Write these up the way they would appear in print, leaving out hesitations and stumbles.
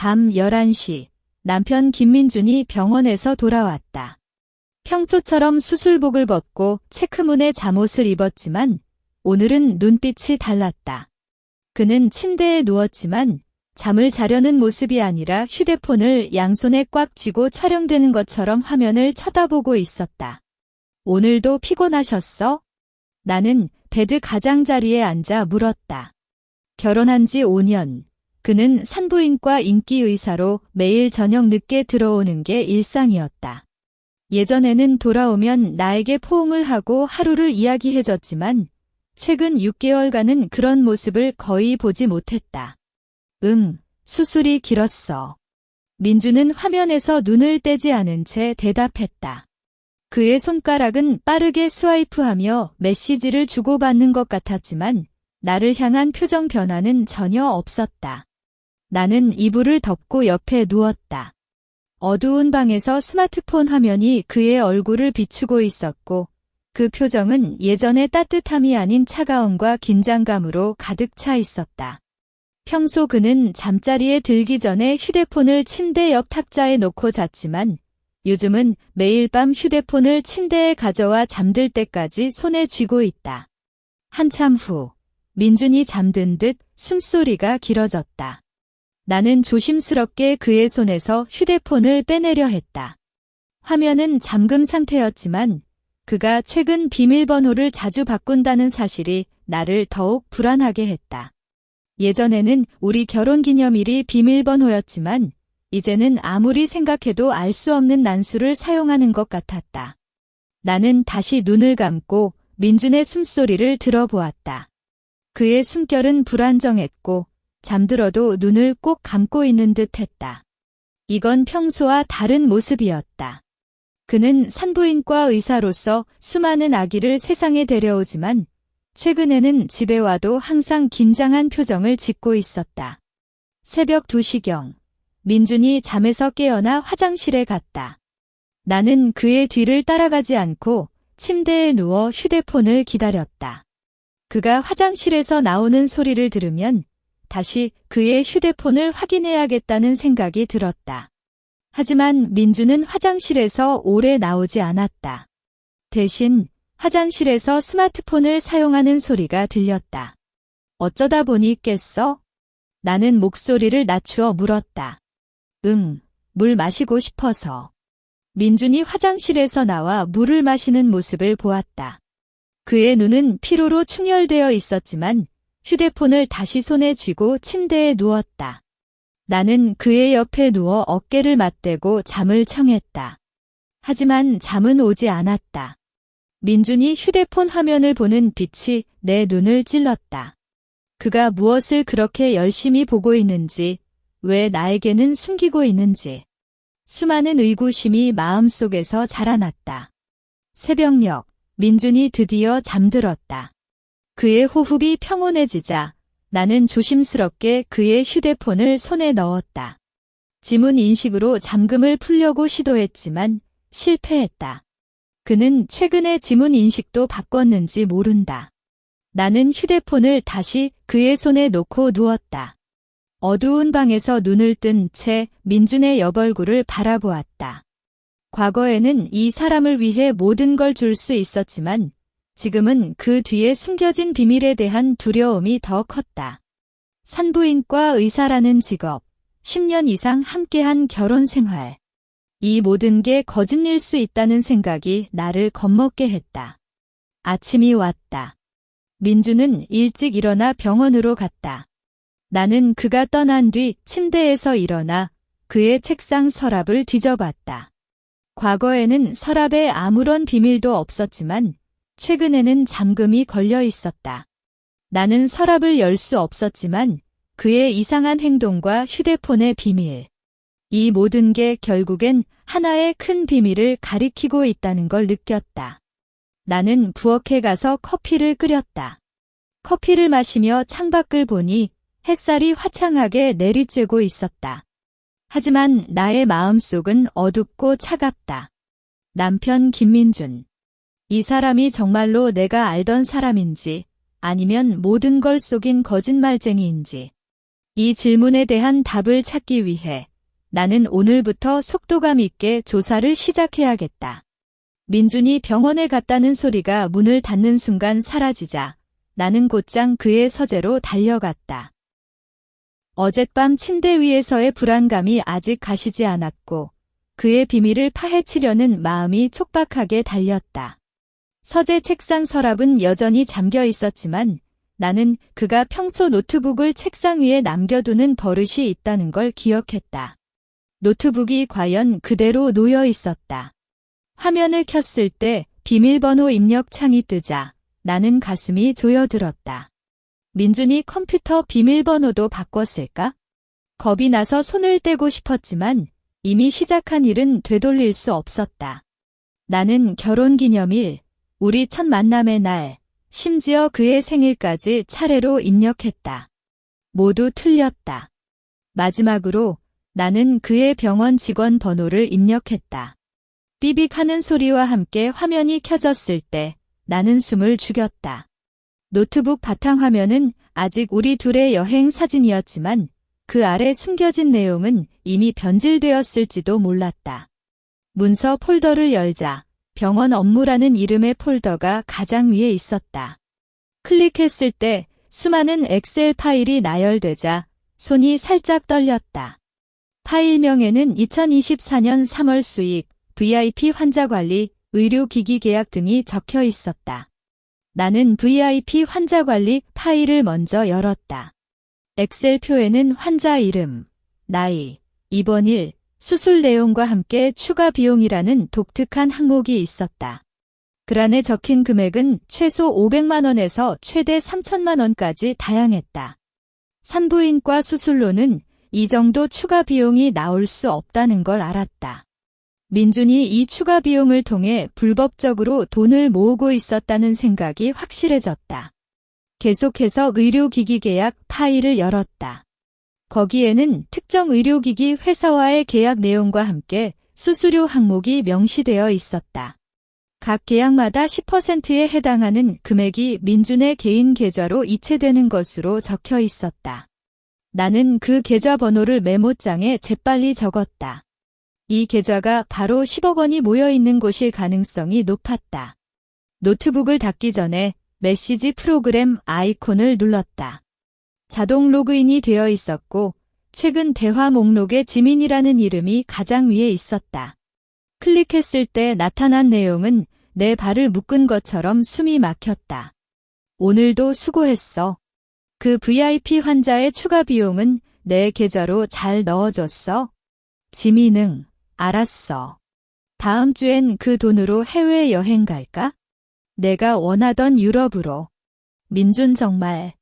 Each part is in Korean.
밤 11시, 남편 김민준이 병원에서 돌아왔다. 평소처럼 수술복을 벗고 체크무늬 잠옷을 입었지만 오늘은 눈빛이 달랐다. 그는 침대에 누웠지만 잠을 자려는 모습이 아니라 휴대폰을 양손에 꽉 쥐고 촬영되는 것처럼 화면을 쳐다보고 있었다. 오늘도 피곤하셨어? 나는 베드 가장자리에 앉아 물었다. 결혼한 지 5년. 그는 산부인과 인기의사로 매일 저녁 늦게 들어오는 게 일상이었다. 예전에는 돌아오면 나에게 포옹을 하고 하루를 이야기해줬지만 최근 6개월간은 그런 모습을 거의 보지 못했다. 수술이 길었어. 민주는 화면에서 눈을 떼지 않은 채 대답했다. 그의 손가락은 빠르게 스와이프하며 메시지를 주고받는 것 같았지만 나를 향한 표정 변화는 전혀 없었다. 나는 이불을 덮고 옆에 누웠다. 어두운 방에서 스마트폰 화면이 그의 얼굴을 비추고 있었고 그 표정은 예전의 따뜻함이 아닌 차가움과 긴장감으로 가득 차 있었다. 평소 그는 잠자리에 들기 전에 휴대폰을 침대 옆 탁자에 놓고 잤지만 요즘은 매일 밤 휴대폰을 침대에 가져와 잠들 때까지 손에 쥐고 있다. 한참 후 민준이 잠든 듯 숨소리가 길어졌다. 나는 조심스럽게 그의 손에서 휴대폰을 빼내려 했다. 화면은 잠금 상태였지만 그가 최근 비밀번호를 자주 바꾼다는 사실이 나를 더욱 불안하게 했다. 예전에는 우리 결혼기념일이 비밀번호였지만 이제는 아무리 생각해도 알 수 없는 난수를 사용하는 것 같았다. 나는 다시 눈을 감고 민준의 숨소리를 들어보았다. 그의 숨결은 불안정했고 잠들어도 눈을 꼭 감고 있는 듯 했다. 이건 평소와 다른 모습이었다. 그는 산부인과 의사로서 수많은 아기를 세상에 데려오지만 최근에는 집에 와도 항상 긴장한 표정을 짓고 있었다. 새벽 2시경, 민준이 잠에서 깨어나 화장실에 갔다. 나는 그의 뒤를 따라가지 않고 침대에 누워 휴대폰을 기다렸다. 그가 화장실에서 나오는 소리를 들으면 다시 그의 휴대폰을 확인해야겠다는 생각이 들었다. 하지만 민주는 화장실에서 오래 나오지 않았다. 대신 화장실에서 스마트폰을 사용하는 소리가 들렸다. 어쩌다 보니 깼어? 나는 목소리를 낮추어 물었다. 물 마시고 싶어서. 민준이 화장실에서 나와 물을 마시는 모습을 보았다. 그의 눈은 피로로 충혈되어 있었지만 휴대폰을 다시 손에 쥐고 침대에 누웠다. 나는 그의 옆에 누워 어깨를 맞대고 잠을 청했다. 하지만 잠은 오지 않았다. 민준이 휴대폰 화면을 보는 빛이 내 눈을 찔렀다. 그가 무엇을 그렇게 열심히 보고 있는지, 왜 나에게는 숨기고 있는지. 수많은 의구심이 마음속에서 자라났다. 새벽녘, 민준이 드디어 잠들었다. 그의 호흡이 평온해지자 나는 조심스럽게 그의 휴대폰을 손에 넣었다. 지문 인식으로 잠금을 풀려고 시도했지만 실패했다. 그는 최근에 지문 인식도 바꿨는지 모른다. 나는 휴대폰을 다시 그의 손에 놓고 누웠다. 어두운 방에서 눈을 뜬 채 민준의 옆얼굴을 바라보았다. 과거에는 이 사람을 위해 모든 걸 줄 수 있었지만 지금은 그 뒤에 숨겨진 비밀에 대한 두려움이 더 컸다. 산부인과 의사라는 직업, 10년 이상 함께한 결혼 생활. 이 모든 게 거짓일 수 있다는 생각이 나를 겁먹게 했다. 아침이 왔다. 민주는 일찍 일어나 병원으로 갔다. 나는 그가 떠난 뒤 침대에서 일어나 그의 책상 서랍을 뒤져봤다. 과거에는 서랍에 아무런 비밀도 없었지만 최근에는 잠금이 걸려 있었다. 나는 서랍을 열 수 없었지만 그의 이상한 행동과 휴대폰의 비밀. 이 모든 게 결국엔 하나의 큰 비밀을 가리키고 있다는 걸 느꼈다. 나는 부엌에 가서 커피를 끓였다. 커피를 마시며 창밖을 보니 햇살이 화창하게 내리쬐고 있었다. 하지만 나의 마음속은 어둡고 차갑다. 남편 김민준. 이 사람이 정말로 내가 알던 사람인지 아니면 모든 걸 속인 거짓말쟁이인지. 이 질문에 대한 답을 찾기 위해 나는 오늘부터 속도감 있게 조사를 시작해야겠다. 민준이 병원에 갔다는 소리가 문을 닫는 순간 사라지자 나는 곧장 그의 서재로 달려갔다. 어젯밤 침대 위에서의 불안감이 아직 가시지 않았고 그의 비밀을 파헤치려는 마음이 촉박하게 달렸다. 서재 책상 서랍은 여전히 잠겨 있었지만 나는 그가 평소 노트북을 책상 위에 남겨두는 버릇이 있다는 걸 기억했다. 노트북이 과연 그대로 놓여 있었다. 화면을 켰을 때 비밀번호 입력 창이 뜨자 나는 가슴이 조여들었다. 민준이 컴퓨터 비밀번호도 바꿨을까? 겁이 나서 손을 떼고 싶었지만 이미 시작한 일은 되돌릴 수 없었다. 나는 결혼기념일, 우리 첫 만남의 날, 심지어 그의 생일까지 차례로 입력했다. 모두 틀렸다. 마지막으로 나는 그의 병원 직원 번호를 입력했다. 삐빅 하는 소리와 함께 화면이 켜졌을 때 나는 숨을 죽였다. 노트북 바탕화면은 아직 우리 둘의 여행 사진이었지만 그 아래 숨겨진 내용은 이미 변질되었을지도 몰랐다. 문서 폴더를 열자 병원 업무라는 이름의 폴더가 가장 위에 있었다. 클릭했을 때 수많은 엑셀 파일이 나열되자 손이 살짝 떨렸다. 파일명에는 2024년 3월 수익, VIP 환자관리, 의료기기 계약 등이 적혀 있었다. 나는 VIP 환자관리 파일을 먼저 열었다. 엑셀표에는 환자 이름, 나이, 입원일, 수술 내용과 함께 추가 비용이라는 독특한 항목이 있었다. 그 안에 적힌 금액은 최소 500만 원에서 최대 3천만 원까지 다양했다. 산부인과 수술로는 이 정도 추가 비용이 나올 수 없다는 걸 알았다. 민준이 이 추가 비용을 통해 불법적으로 돈을 모으고 있었다는 생각이 확실해졌다. 계속해서 의료기기 계약 파일을 열었다. 거기에는 특정 의료기기 회사와의 계약 내용과 함께 수수료 항목이 명시되어 있었다. 각 계약마다 10%에 해당하는 금액이 민준의 개인 계좌로 이체되는 것으로 적혀 있었다. 나는 그 계좌 번호를 메모장에 재빨리 적었다. 이 계좌가 바로 10억 원이 모여 있는 곳일 가능성이 높았다. 노트북을 닫기 전에 메시지 프로그램 아이콘을 눌렀다. 자동 로그인이 되어 있었고 최근 대화 목록에 지민이라는 이름이 가장 위에 있었다. 클릭했을 때 나타난 내용은 내 발을 묶은 것처럼 숨이 막혔다. 오늘도 수고했어. 그 VIP 환자의 추가 비용은 내 계좌로 잘 넣어줬어? 지민응, 알았어. 다음 주엔 그 돈으로 해외여행 갈까? 내가 원하던 유럽으로. 민준 정말.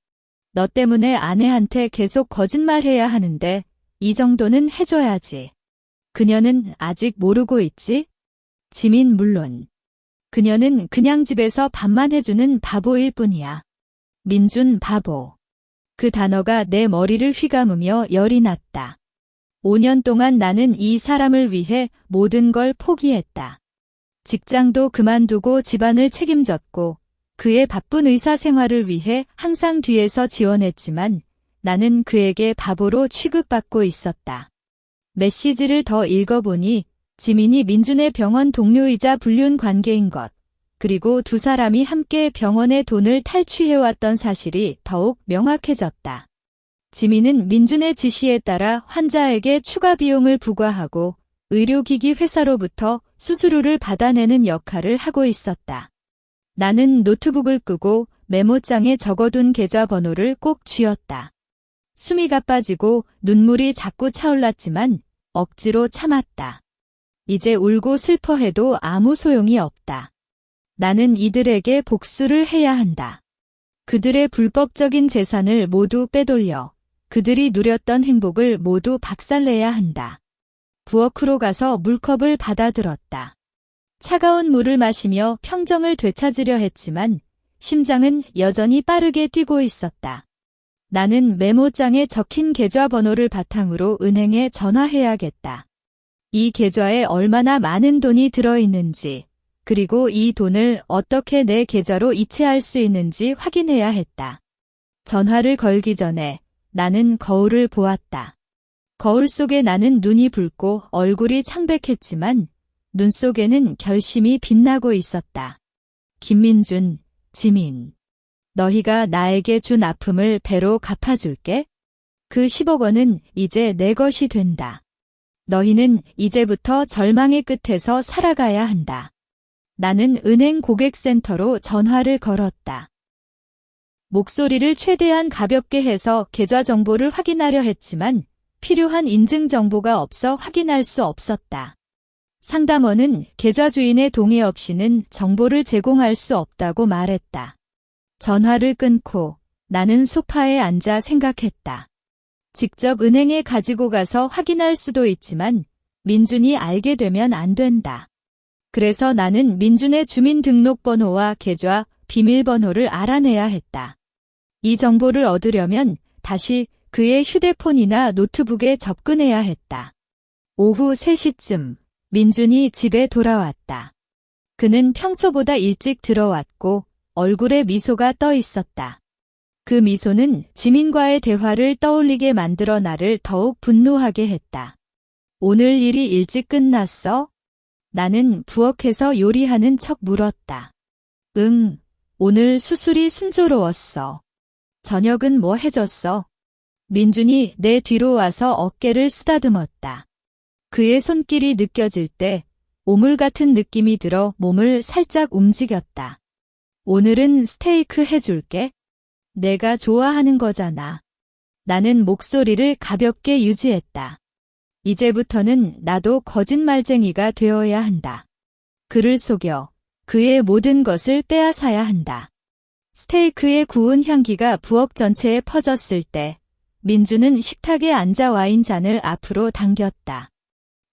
너 때문에 아내한테 계속 거짓말해야 하는데 이 정도는 해줘야지. 그녀는 아직 모르고 있지? 지민 물론. 그녀는 그냥 집에서 밥만 해주는 바보일 뿐이야. 민준 바보. 그 단어가 내 머리를 휘감으며 열이 났다. 5년 동안 나는 이 사람을 위해 모든 걸 포기했다. 직장도 그만두고 집안을 책임졌고 그의 바쁜 의사 생활을 위해 항상 뒤에서 지원했지만 나는 그에게 바보로 취급받고 있었다. 메시지를 더 읽어보니 지민이 민준의 병원 동료이자 불륜 관계인 것, 그리고 두 사람이 함께 병원의 돈을 탈취해왔던 사실이 더욱 명확해졌다. 지민은 민준의 지시에 따라 환자에게 추가 비용을 부과하고 의료기기 회사로부터 수수료를 받아내는 역할을 하고 있었다. 나는 노트북을 끄고 메모장에 적어둔 계좌번호를 꼭 쥐었다. 숨이 가빠지고 눈물이 자꾸 차올랐지만 억지로 참았다. 이제 울고 슬퍼해도 아무 소용이 없다. 나는 이들에게 복수를 해야 한다. 그들의 불법적인 재산을 모두 빼돌려 그들이 누렸던 행복을 모두 박살내야 한다. 부엌으로 가서 물컵을 받아들었다. 차가운 물을 마시며 평정을 되찾으려 했지만 심장은 여전히 빠르게 뛰고 있었다. 나는 메모장에 적힌 계좌 번호를 바탕으로 은행에 전화해야겠다. 이 계좌에 얼마나 많은 돈이 들어있는지, 그리고 이 돈을 어떻게 내 계좌로 이체할 수 있는지 확인해야 했다. 전화를 걸기 전에 나는 거울을 보았다. 거울 속에 나는 눈이 붉고 얼굴이 창백했지만 눈 속에는 결심이 빛나고 있었다. 김민준, 지민. 너희가 나에게 준 아픔을 배로 갚아줄게. 그 10억 원은 이제 내 것이 된다. 너희는 이제부터 절망의 끝에서 살아가야 한다. 나는 은행 고객센터로 전화를 걸었다. 목소리를 최대한 가볍게 해서 계좌 정보를 확인하려 했지만 필요한 인증 정보가 없어 확인할 수 없었다. 상담원은 계좌 주인의 동의 없이는 정보를 제공할 수 없다고 말했다. 전화를 끊고 나는 소파에 앉아 생각했다. 직접 은행에 가지고 가서 확인할 수도 있지만 민준이 알게 되면 안 된다. 그래서 나는 민준의 주민등록번호와 계좌, 비밀번호를 알아내야 했다. 이 정보를 얻으려면 다시 그의 휴대폰이나 노트북에 접근해야 했다. 오후 3시쯤 민준이 집에 돌아왔다. 그는 평소보다 일찍 들어왔고 얼굴에 미소가 떠 있었다. 그 미소는 지민과의 대화를 떠올리게 만들어 나를 더욱 분노하게 했다. 오늘 일이 일찍 끝났어? 나는 부엌에서 요리하는 척 물었다. 응, 오늘 수술이 순조로웠어. 저녁은 뭐 해줬어? 민준이 내 뒤로 와서 어깨를 쓰다듬었다. 그의 손길이 느껴질 때 오물 같은 느낌이 들어 몸을 살짝 움직였다. 오늘은 스테이크 해줄게. 내가 좋아하는 거잖아. 나는 목소리를 가볍게 유지했다. 이제부터는 나도 거짓말쟁이가 되어야 한다. 그를 속여 그의 모든 것을 빼앗아야 한다. 스테이크의 구운 향기가 부엌 전체에 퍼졌을 때 민주는 식탁에 앉아 와인 잔을 앞으로 당겼다.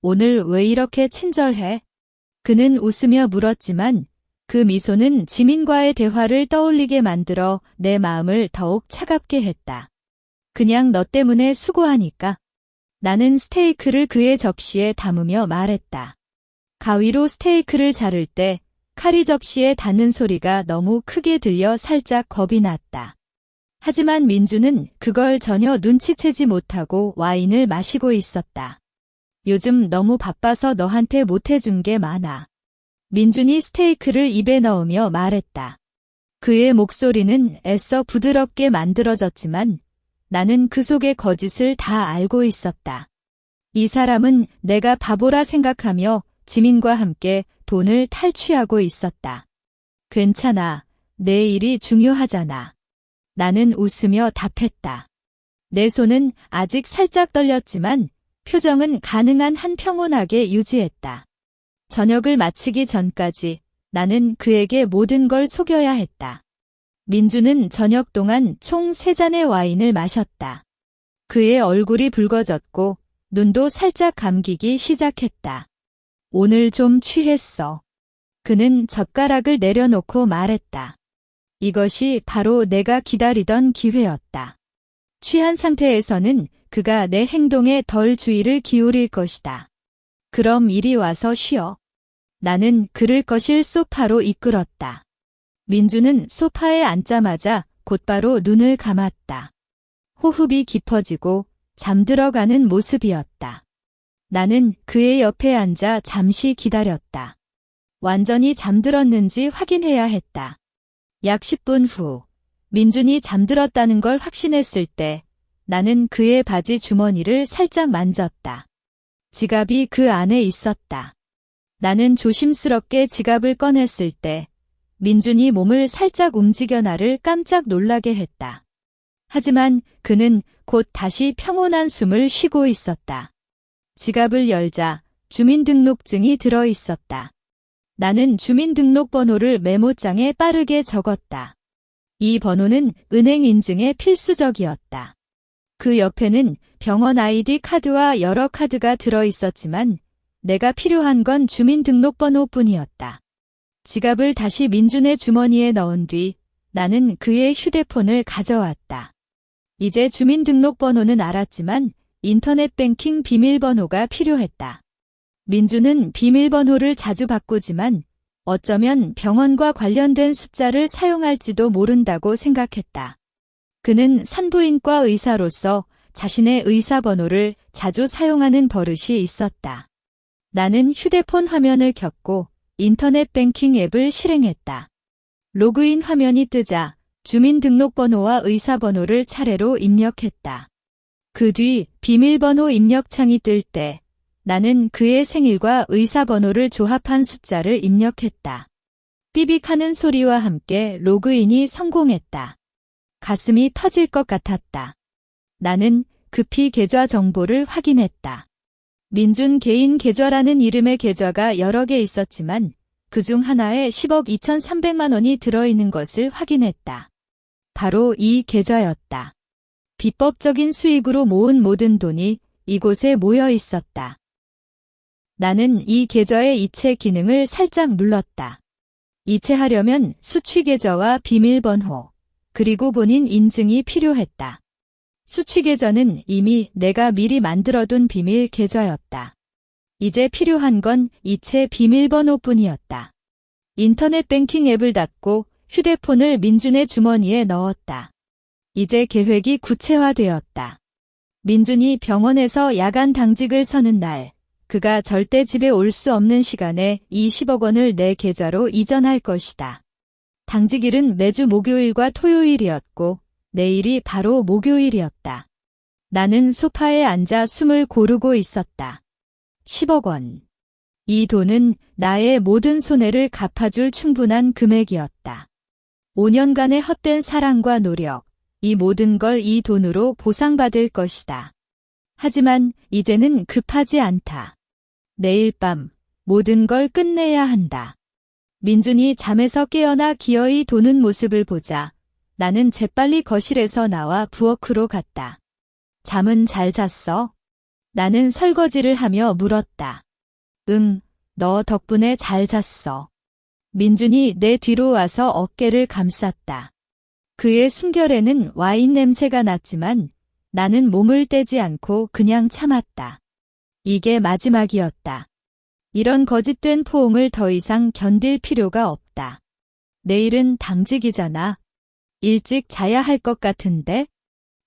오늘 왜 이렇게 친절해? 그는 웃으며 물었지만 그 미소는 지민과의 대화를 떠올리게 만들어 내 마음을 더욱 차갑게 했다. 그냥 너 때문에 수고하니까. 나는 스테이크를 그의 접시에 담으며 말했다. 가위로 스테이크를 자를 때 칼이 접시에 닿는 소리가 너무 크게 들려 살짝 겁이 났다. 하지만 민주는 그걸 전혀 눈치채지 못하고 와인을 마시고 있었다. 요즘 너무 바빠서 너한테 못해준 게 많아. 민준이 스테이크를 입에 넣으며 말했다. 그의 목소리는 애써 부드럽게 만들어졌지만 나는 그 속의 거짓을 다 알고 있었다. 이 사람은 내가 바보라 생각하며 지민과 함께 돈을 탈취하고 있었다. 괜찮아. 내 일이 중요하잖아. 나는 웃으며 답했다. 내 손은 아직 살짝 떨렸지만 표정은 가능한 한 평온하게 유지했다. 저녁을 마치기 전까지 나는 그에게 모든 걸 속여야 했다. 민주는 저녁 동안 총 3잔의 와인을 마셨다. 그의 얼굴이 붉어졌고 눈도 살짝 감기기 시작했다. 오늘 좀 취했어. 그는 젓가락을 내려놓고 말했다. 이것이 바로 내가 기다리던 기회였다. 취한 상태에서는 그가 내 행동에 덜 주의를 기울일 것이다. 그럼 이리 와서 쉬어. 나는 그를 거실 소파로 이끌었다. 민주는 소파에 앉자마자 곧바로 눈을 감았다. 호흡이 깊어지고 잠들어가는 모습이었다. 나는 그의 옆에 앉아 잠시 기다렸다. 완전히 잠들었는지 확인해야 했다. 약 10분 후, 민준이 잠들었다는 걸 확신했을 때 나는 그의 바지 주머니를 살짝 만졌다. 지갑이 그 안에 있었다. 나는 조심스럽게 지갑을 꺼냈을 때 민준이 몸을 살짝 움직여 나를 깜짝 놀라게 했다. 하지만 그는 곧 다시 평온한 숨을 쉬고 있었다. 지갑을 열자 주민등록증이 들어 있었다. 나는 주민등록번호를 메모장에 빠르게 적었다. 이 번호는 은행 인증에 필수적이었다. 그 옆에는 병원 아이디 카드와 여러 카드가 들어 있었지만 내가 필요한 건 주민등록번호뿐이었다. 지갑을 다시 민준의 주머니에 넣은 뒤 나는 그의 휴대폰을 가져왔다. 이제 주민등록번호는 알았지만 인터넷 뱅킹 비밀번호가 필요했다. 민준은 비밀번호를 자주 바꾸지만 어쩌면 병원과 관련된 숫자를 사용할지도 모른다고 생각했다. 그는 산부인과 의사로서 자신의 의사 번호를 자주 사용하는 버릇이 있었다. 나는 휴대폰 화면을 켰고 인터넷 뱅킹 앱을 실행했다. 로그인 화면이 뜨자 주민등록번호와 의사번호를 차례로 입력했다. 그 뒤 비밀번호 입력창이 뜰 때 나는 그의 생일과 의사번호를 조합한 숫자를 입력했다. 삐빅하는 소리와 함께 로그인이 성공했다. 가슴이 터질 것 같았다. 나는 급히 계좌 정보를 확인했다. 민준 개인 계좌라는 이름의 계좌가 여러 개 있었지만 그중 하나에 10억 2,300만 원이 들어있는 것을 확인했다. 바로 이 계좌였다. 비법적인 수익으로 모은 모든 돈이 이곳에 모여 있었다. 나는 이 계좌의 이체 기능을 살짝 눌렀다. 이체하려면 수취계좌와 비밀번호, 그리고 본인 인증이 필요했다. 수취계좌는 이미 내가 미리 만들어둔 비밀 계좌였다. 이제 필요한 건 이체 비밀번호뿐이었다. 인터넷 뱅킹 앱을 닫고 휴대폰을 민준의 주머니에 넣었다. 이제 계획이 구체화되었다. 민준이 병원에서 야간 당직을 서는 날, 그가 절대 집에 올 수 없는 시간에 20억 원을 내 계좌로 이전할 것이다. 당직일은 매주 목요일과 토요일이었고 내일이 바로 목요일이었다. 나는 소파에 앉아 숨을 고르고 있었다. 10억 원. 이 돈은 나의 모든 손해를 갚아줄 충분한 금액이었다. 5년간의 헛된 사랑과 노력, 이 모든 걸 이 돈으로 보상받을 것이다. 하지만 이제는 급하지 않다. 내일 밤 모든 걸 끝내야 한다. 민준이 잠에서 깨어나 기어이 도는 모습을 보자 나는 재빨리 거실에서 나와 부엌으로 갔다. 잠은 잘 잤어? 나는 설거지를 하며 물었다. 응, 너 덕분에 잘 잤어. 민준이 내 뒤로 와서 어깨를 감쌌다. 그의 숨결에는 와인 냄새가 났지만 나는 몸을 떼지 않고 그냥 참았다. 이게 마지막이었다. 이런 거짓된 포옹을 더 이상 견딜 필요가 없다. 내일은 당직이잖아. 일찍 자야 할 것 같은데?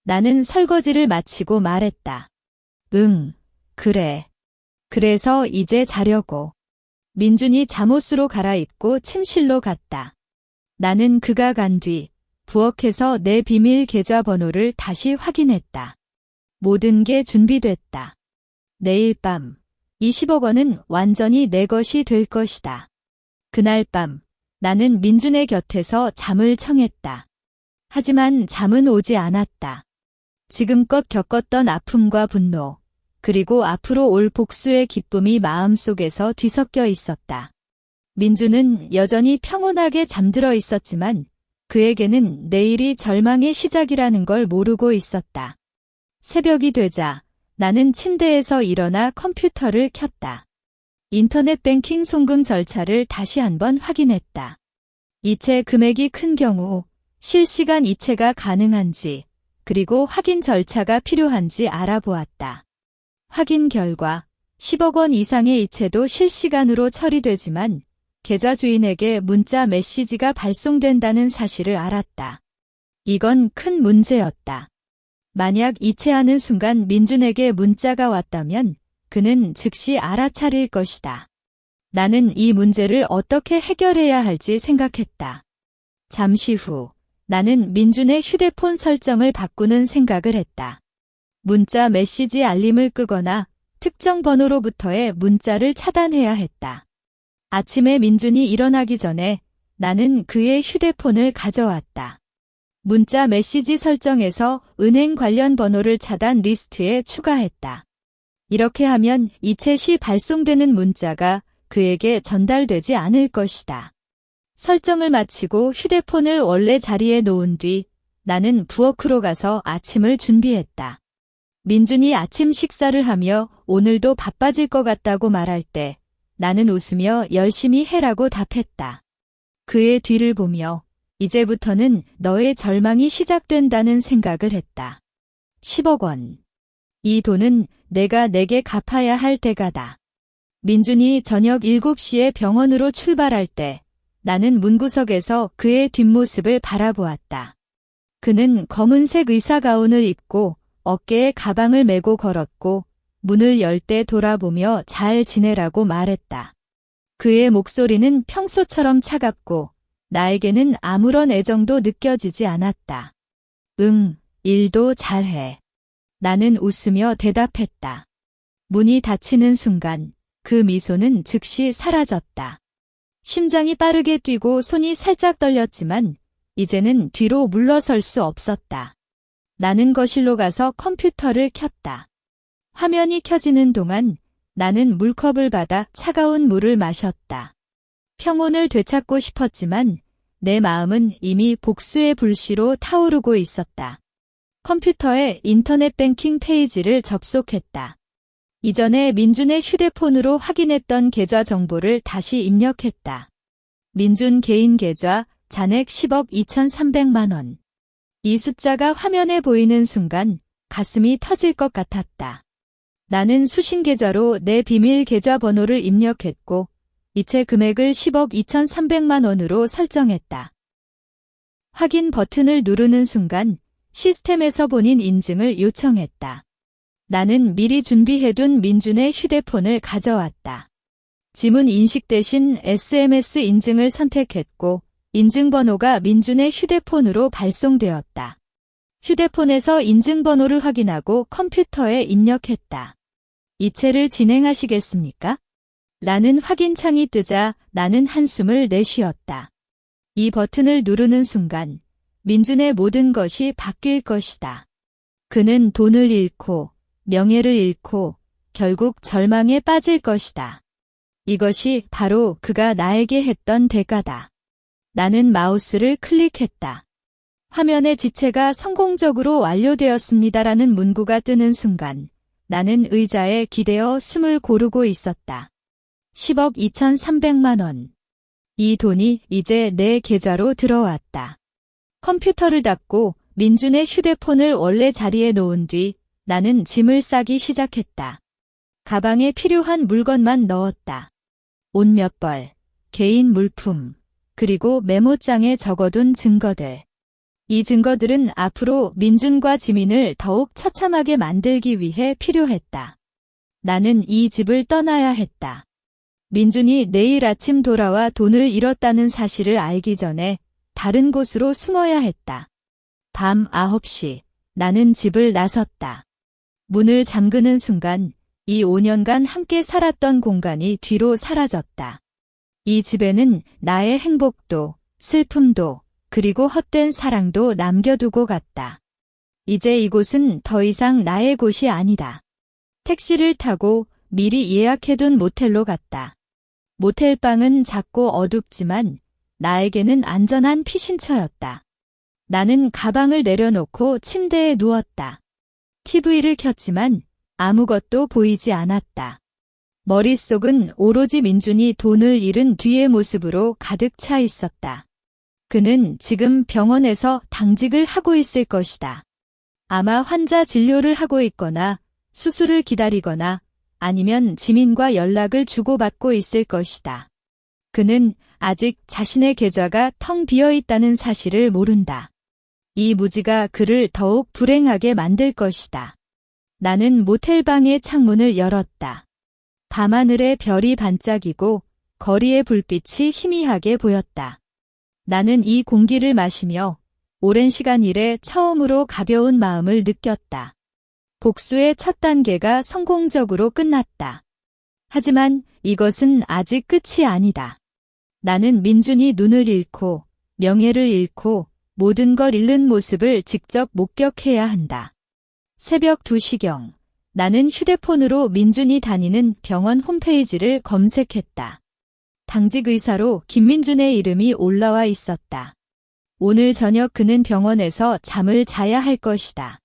나는 설거지를 마치고 말했다. 응, 그래. 그래서 이제 자려고. 민준이 잠옷으로 갈아입고 침실로 갔다. 나는 그가 간 뒤 부엌에서 내 비밀 계좌 번호를 다시 확인했다. 모든 게 준비됐다. 내일 밤 20억 원은 완전히 내 것이 될 것이다. 그날 밤 나는 민준의 곁에서 잠을 청했다. 하지만 잠은 오지 않았다. 지금껏 겪었던 아픔과 분노, 그리고 앞으로 올 복수의 기쁨이 마음속에서 뒤섞여 있었다. 민준은 여전히 평온하게 잠들어 있었지만 그에게는 내일이 절망의 시작이라는 걸 모르고 있었다. 새벽이 되자 나는 침대에서 일어나 컴퓨터를 켰다. 인터넷 뱅킹 송금 절차를 다시 한번 확인했다. 이체 금액이 큰 경우 실시간 이체가 가능한지, 그리고 확인 절차가 필요한지 알아보았다. 확인 결과 10억 원 이상의 이체도 실시간으로 처리되지만 계좌 주인에게 문자 메시지가 발송된다는 사실을 알았다. 이건 큰 문제였다. 만약 이체하는 순간 민준에게 문자가 왔다면 그는 즉시 알아차릴 것이다. 나는 이 문제를 어떻게 해결해야 할지 생각했다. 잠시 후 나는 민준의 휴대폰 설정을 바꾸는 생각을 했다. 문자 메시지 알림을 끄거나 특정 번호로부터의 문자를 차단해야 했다. 아침에 민준이 일어나기 전에 나는 그의 휴대폰을 가져왔다. 문자 메시지 설정에서 은행 관련 번호를 차단 리스트에 추가했다. 이렇게 하면 이체 시 발송되는 문자가 그에게 전달되지 않을 것이다. 설정을 마치고 휴대폰을 원래 자리에 놓은 뒤 나는 부엌으로 가서 아침을 준비했다. 민준이 아침 식사를 하며 오늘도 바빠질 것 같다고 말할 때 나는 웃으며 열심히 해라고 답했다. 그의 뒤를 보며 이제부터는 너의 절망이 시작된다는 생각을 했다. 10억 원. 이 돈은 내가 내게 갚아야 할 대가다. 민준이 저녁 7시에 병원으로 출발할 때 나는 문구석에서 그의 뒷모습을 바라보았다. 그는 검은색 의사가운을 입고 어깨에 가방을 메고 걸었고 문을 열 때 돌아보며 잘 지내라고 말했다. 그의 목소리는 평소처럼 차갑고 나에게는 아무런 애정도 느껴지지 않았다. 응, 일도 잘해. 나는 웃으며 대답했다. 문이 닫히는 순간 그 미소는 즉시 사라졌다. 심장이 빠르게 뛰고 손이 살짝 떨렸지만 이제는 뒤로 물러설 수 없었다. 나는 거실로 가서 컴퓨터를 켰다. 화면이 켜지는 동안 나는 물컵을 받아 차가운 물을 마셨다. 평온을 되찾고 싶었지만 내 마음은 이미 복수의 불씨로 타오르고 있었다. 컴퓨터에 인터넷 뱅킹 페이지를 접속했다. 이전에 민준의 휴대폰으로 확인했던 계좌 정보를 다시 입력했다. 민준 개인 계좌 잔액 10억 2,300만 원. 이 숫자가 화면에 보이는 순간 가슴이 터질 것 같았다. 나는 수신 계좌로 내 비밀 계좌 번호를 입력했고 이체 금액을 10억 2,300만 원으로 설정했다. 확인 버튼을 누르는 순간 시스템에서 본인 인증을 요청했다. 나는 미리 준비해둔 민준의 휴대폰을 가져왔다. 지문 인식 대신 SMS 인증을 선택했고 인증번호가 민준의 휴대폰으로 발송되었다. 휴대폰에서 인증번호를 확인하고 컴퓨터에 입력했다. 이체를 진행하시겠습니까? 라는 확인창이 뜨자 나는 한숨을 내쉬었다. 이 버튼을 누르는 순간 민준의 모든 것이 바뀔 것이다. 그는 돈을 잃고 명예를 잃고 결국 절망에 빠질 것이다. 이것이 바로 그가 나에게 했던 대가다. 나는 마우스를 클릭했다. 화면에 지체가 성공적으로 완료되었습니다라는 문구가 뜨는 순간 나는 의자에 기대어 숨을 고르고 있었다. 10억 2,300만 원. 이 돈이 이제 내 계좌로 들어왔다. 컴퓨터를 닫고 민준의 휴대폰을 원래 자리에 놓은 뒤 나는 짐을 싸기 시작했다. 가방에 필요한 물건만 넣었다. 옷 몇 벌, 개인 물품, 그리고 메모장에 적어둔 증거들. 이 증거들은 앞으로 민준과 지민을 더욱 처참하게 만들기 위해 필요했다. 나는 이 집을 떠나야 했다. 민준이 내일 아침 돌아와 돈을 잃었다는 사실을 알기 전에 다른 곳으로 숨어야 했다. 밤 9시, 나는 집을 나섰다. 문을 잠그는 순간 이 5년간 함께 살았던 공간이 뒤로 사라졌다. 이 집에는 나의 행복도, 슬픔도, 그리고 헛된 사랑도 남겨두고 갔다. 이제 이곳은 더 이상 나의 곳이 아니다. 택시를 타고 미리 예약해둔 모텔로 갔다. 모텔 방은 작고 어둡지만 나에게는 안전한 피신처였다. 나는 가방을 내려놓고 침대에 누웠다. TV를 켰지만 아무것도 보이지 않았다. 머릿속은 오로지 민준이 돈을 잃은 뒤의 모습으로 가득 차 있었다. 그는 지금 병원에서 당직을 하고 있을 것이다. 아마 환자 진료를 하고 있거나 수술을 기다리거나 아니면 지민과 연락을 주고받고 있을 것이다. 그는 아직 자신의 계좌가 텅 비어 있다는 사실을 모른다. 이 무지가 그를 더욱 불행하게 만들 것이다. 나는 모텔방의 창문을 열었다. 밤하늘에 별이 반짝이고 거리의 불빛이 희미하게 보였다. 나는 이 공기를 마시며 오랜 시간 이래 처음으로 가벼운 마음을 느꼈다. 복수의 첫 단계가 성공적으로 끝났다. 하지만 이것은 아직 끝이 아니다. 나는 민준이 눈을 잃고 명예를 잃고 모든 걸 잃는 모습을 직접 목격해야 한다. 새벽 2시경, 나는 휴대폰으로 민준이 다니는 병원 홈페이지를 검색했다. 당직 의사로 김민준의 이름이 올라와 있었다. 오늘 저녁 그는 병원에서 잠을 자야 할 것이다.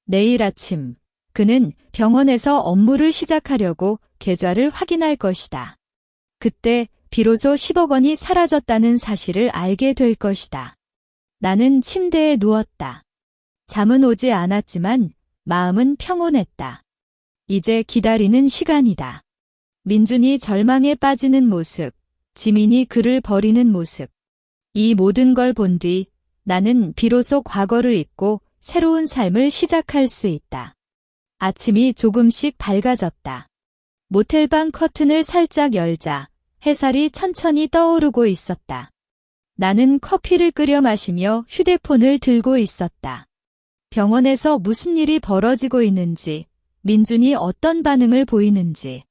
내일 아침, 그는 병원에서 업무를 시작하려고 계좌를 확인할 것이다. 그때 비로소 10억 원이 사라졌다는 사실을 알게 될 것이다. 나는 침대에 누웠다. 잠은 오지 않았지만 마음은 평온했다. 이제 기다리는 시간이다. 민준이 절망에 빠지는 모습, 지민이 그를 버리는 모습. 이 모든 걸 본 뒤 나는 비로소 과거를 잊고 새로운 삶을 시작할 수 있다. 아침이 조금씩 밝아졌다. 모텔방 커튼을 살짝 열자 햇살이 천천히 떠오르고 있었다. 나는 커피를 끓여 마시며 휴대폰을 들고 있었다. 병원에서 무슨 일이 벌어지고 있는지, 민준이 어떤 반응을 보이는지,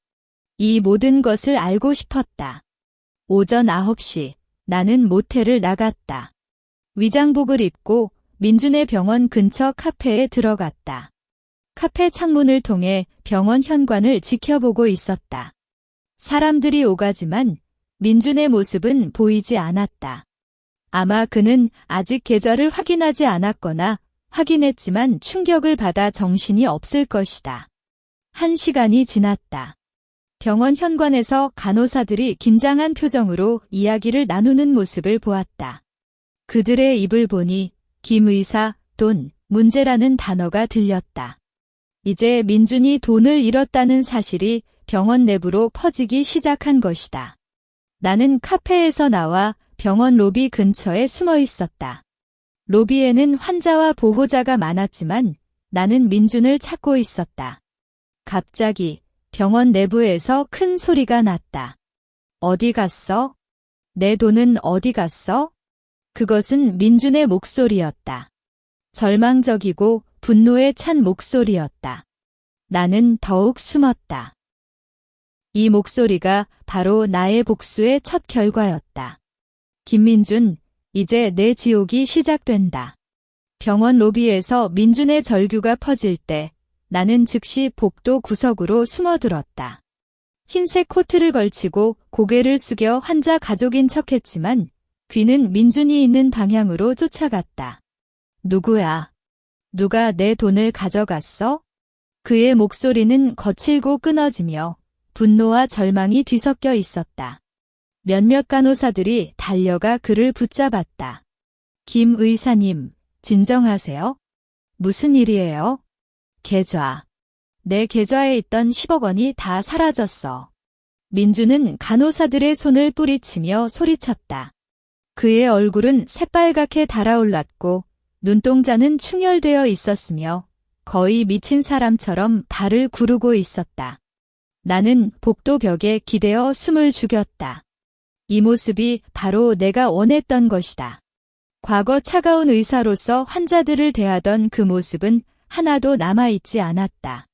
이 모든 것을 알고 싶었다. 오전 9시, 나는 모텔을 나갔다. 위장복을 입고 민준의 병원 근처 카페에 들어갔다. 카페 창문을 통해 병원 현관을 지켜보고 있었다. 사람들이 오가지만 민준의 모습은 보이지 않았다. 아마 그는 아직 계좌를 확인하지 않았거나 확인했지만 충격을 받아 정신이 없을 것이다. 1시간이 지났다. 병원 현관에서 간호사들이 긴장한 표정으로 이야기를 나누는 모습을 보았다. 그들의 입을 보니 김 의사, 돈, 문제라는 단어가 들렸다. 이제 민준이 돈을 잃었다는 사실이 병원 내부로 퍼지기 시작한 것이다. 나는 카페에서 나와 병원 로비 근처에 숨어 있었다. 로비에는 환자와 보호자가 많았지만 나는 민준을 찾고 있었다. 갑자기 병원 내부에서 큰 소리가 났다. 어디 갔어? 내 돈은 어디 갔어? 그것은 민준의 목소리였다. 절망적이고 분노에 찬 목소리였다. 나는 더욱 숨었다. 이 목소리가 바로 나의 복수의 첫 결과였다. 김민준, 이제 내 지옥이 시작된다. 병원 로비에서 민준의 절규가 퍼질 때 나는 즉시 복도 구석으로 숨어들었다. 흰색 코트를 걸치고 고개를 숙여 환자 가족인 척했지만 귀는 민준이 있는 방향으로 쫓아갔다. 누구야? 누가 내 돈을 가져갔어? 그의 목소리는 거칠고 끊어지며 분노와 절망이 뒤섞여 있었다. 몇몇 간호사들이 달려가 그를 붙잡았다. 김 의사님, 진정하세요. 무슨 일이에요? 계좌. 내 계좌에 있던 10억 원이 다 사라졌어. 민준은 간호사들의 손을 뿌리치며 소리쳤다. 그의 얼굴은 새빨갛게 달아올랐고 눈동자는 충혈되어 있었으며 거의 미친 사람처럼 발을 구르고 있었다. 나는 복도 벽에 기대어 숨을 죽였다. 이 모습이 바로 내가 원했던 것이다. 과거 차가운 의사로서 환자들을 대하던 그 모습은 하나도 남아있지 않았다.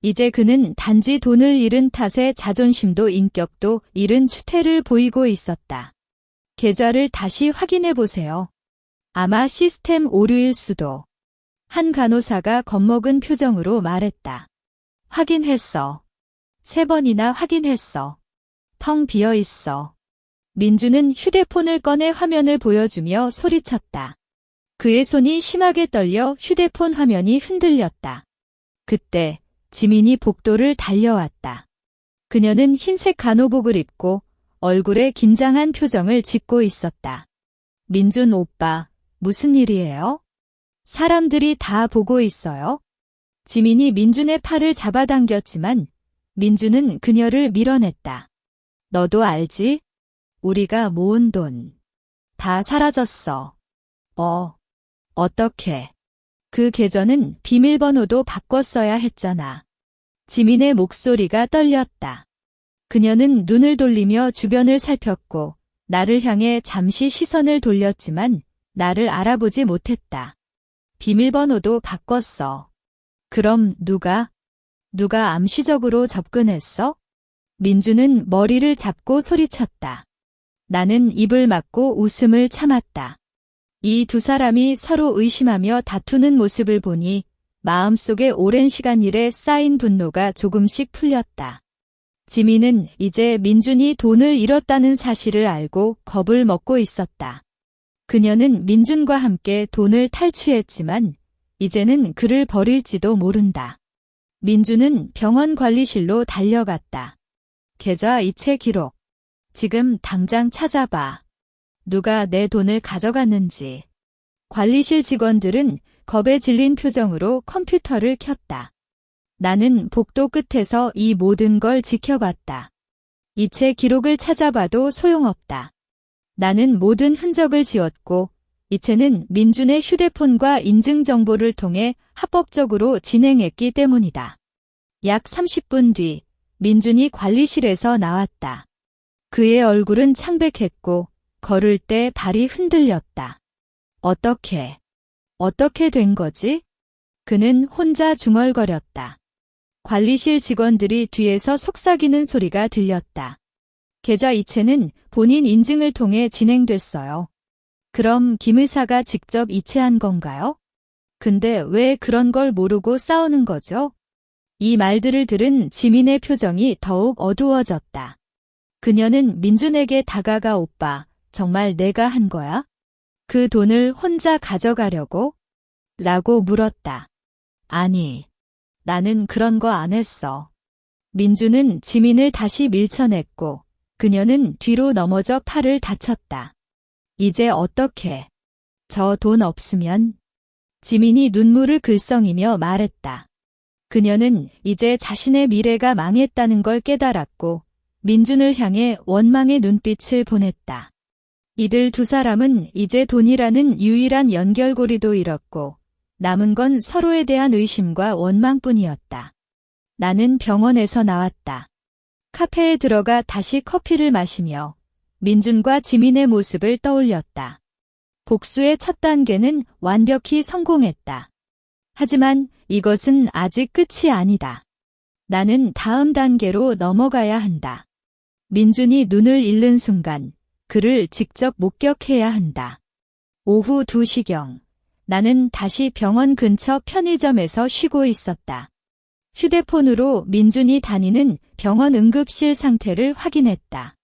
이제 그는 단지 돈을 잃은 탓에 자존심도 인격도 잃은 추태를 보이고 있었다. 계좌를 다시 확인해 보세요. 아마 시스템 오류일 수도. 한 간호사가 겁먹은 표정으로 말했다. 확인했어. 3번이나 확인했어. 텅 비어 있어. 민주는 휴대폰을 꺼내 화면을 보여주며 소리쳤다. 그의 손이 심하게 떨려 휴대폰 화면이 흔들렸다. 그때 지민이 복도를 달려왔다. 그녀는 흰색 간호복을 입고 얼굴에 긴장한 표정을 짓고 있었다. 민준 오빠, 무슨 일이에요? 사람들이 다 보고 있어요. 지민이 민준의 팔을 잡아당겼지만 민준은 그녀를 밀어냈다. 너도 알지? 우리가 모은 돈. 다 사라졌어. 어떻게? 그 계좌는 비밀번호도 바꿨어야 했잖아. 지민의 목소리가 떨렸다. 그녀는 눈을 돌리며 주변을 살폈고 나를 향해 잠시 시선을 돌렸지만 나를 알아보지 못했다. 비밀번호도 바꿨어. 그럼 누가 암시적으로 접근했어? 민주는 머리를 잡고 소리쳤다. 나는 입을 막고 웃음을 참았다. 이 두 사람이 서로 의심하며 다투는 모습을 보니 마음속에 오랜 시간 일에 쌓인 분노가 조금씩 풀렸다. 지민은 이제 민준이 돈을 잃었다는 사실을 알고 겁을 먹고 있었다. 그녀는 민준과 함께 돈을 탈취했지만 이제는 그를 버릴지도 모른다. 민준은 병원 관리실로 달려갔다. 계좌 이체 기록. 지금 당장 찾아봐. 누가 내 돈을 가져갔는지. 관리실 직원들은 겁에 질린 표정으로 컴퓨터를 켰다. 나는 복도 끝에서 이 모든 걸 지켜봤다. 이체 기록을 찾아봐도 소용없다. 나는 모든 흔적을 지웠고 이체는 민준의 휴대폰과 인증 정보를 통해 합법적으로 진행했기 때문이다. 약 30분 뒤 민준이 관리실에서 나왔다. 그의 얼굴은 창백했고 걸을 때 발이 흔들렸다. 어떻게 된 거지? 그는 혼자 중얼거렸다. 관리실 직원들이 뒤에서 속삭이는 소리가 들렸다. 계좌 이체는 본인 인증을 통해 진행됐어요. 그럼 김 의사가 직접 이체한 건가요? 근데 왜 그런 걸 모르고 싸우는 거죠? 이 말들을 들은 지민의 표정이 더욱 어두워졌다. 그녀는 민준에게 다가가 오빠, 정말 내가 한 거야? 그 돈을 혼자 가져가려고? 라고 물었다. 아니, 나는 그런 거 안 했어. 민준은 지민을 다시 밀쳐냈고 그녀는 뒤로 넘어져 팔을 다쳤다. 이제 어떡해? 저 돈 없으면? 지민이 눈물을 글썽이며 말했다. 그녀는 이제 자신의 미래가 망했다는 걸 깨달았고 민준을 향해 원망의 눈빛을 보냈다. 이들 두 사람은 이제 돈이라는 유일한 연결고리도 잃었고 남은 건 서로에 대한 의심과 원망뿐이었다. 나는 병원에서 나왔다. 카페에 들어가 다시 커피를 마시며 민준과 지민의 모습을 떠올렸다. 복수의 첫 단계는 완벽히 성공했다. 하지만 이것은 아직 끝이 아니다. 나는 다음 단계로 넘어가야 한다. 민준이 눈을 잃는 순간 그를 직접 목격해야 한다. 오후 2시경 나는 다시 병원 근처 편의점에서 쉬고 있었다. 휴대폰으로 민준이 다니는 병원 응급실 상태를 확인했다.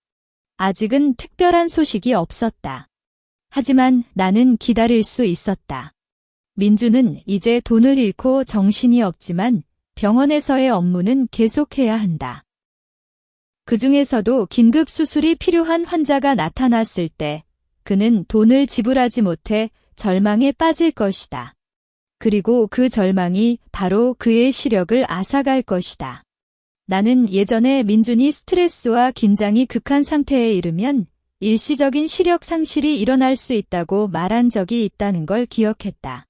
아직은 특별한 소식이 없었다. 하지만 나는 기다릴 수 있었다. 민준은 이제 돈을 잃고 정신이 없지만 병원에서의 업무는 계속해야 한다. 그 중에서도 긴급 수술이 필요한 환자가 나타났을 때 그는 돈을 지불하지 못해 절망에 빠질 것이다. 그리고 그 절망이 바로 그의 시력을 앗아갈 것이다. 나는 예전에 민준이 스트레스와 긴장이 극한 상태에 이르면 일시적인 시력 상실이 일어날 수 있다고 말한 적이 있다는 걸 기억했다.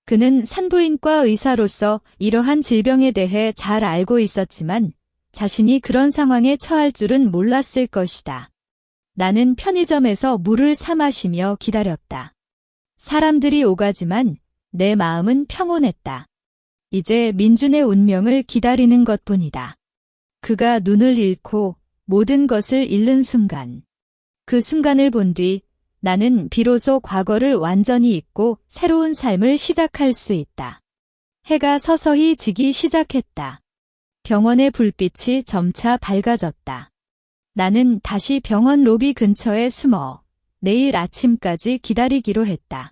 그는 산부인과 의사로서 이러한 질병에 대해 잘 알고 있었지만 자신이 그런 상황에 처할 줄은 몰랐을 것이다. 나는 편의점에서 물을 사 마시며 기다렸다. 사람들이 오가지만 내 마음은 평온했다. 이제 민준의 운명을 기다리는 것뿐이다. 그가 눈을 잃고 모든 것을 잃는 순간. 그 순간을 본 뒤 나는 비로소 과거를 완전히 잊고 새로운 삶을 시작할 수 있다. 해가 서서히 지기 시작했다. 병원의 불빛이 점차 밝아졌다. 나는 다시 병원 로비 근처에 숨어 내일 아침까지 기다리기로 했다.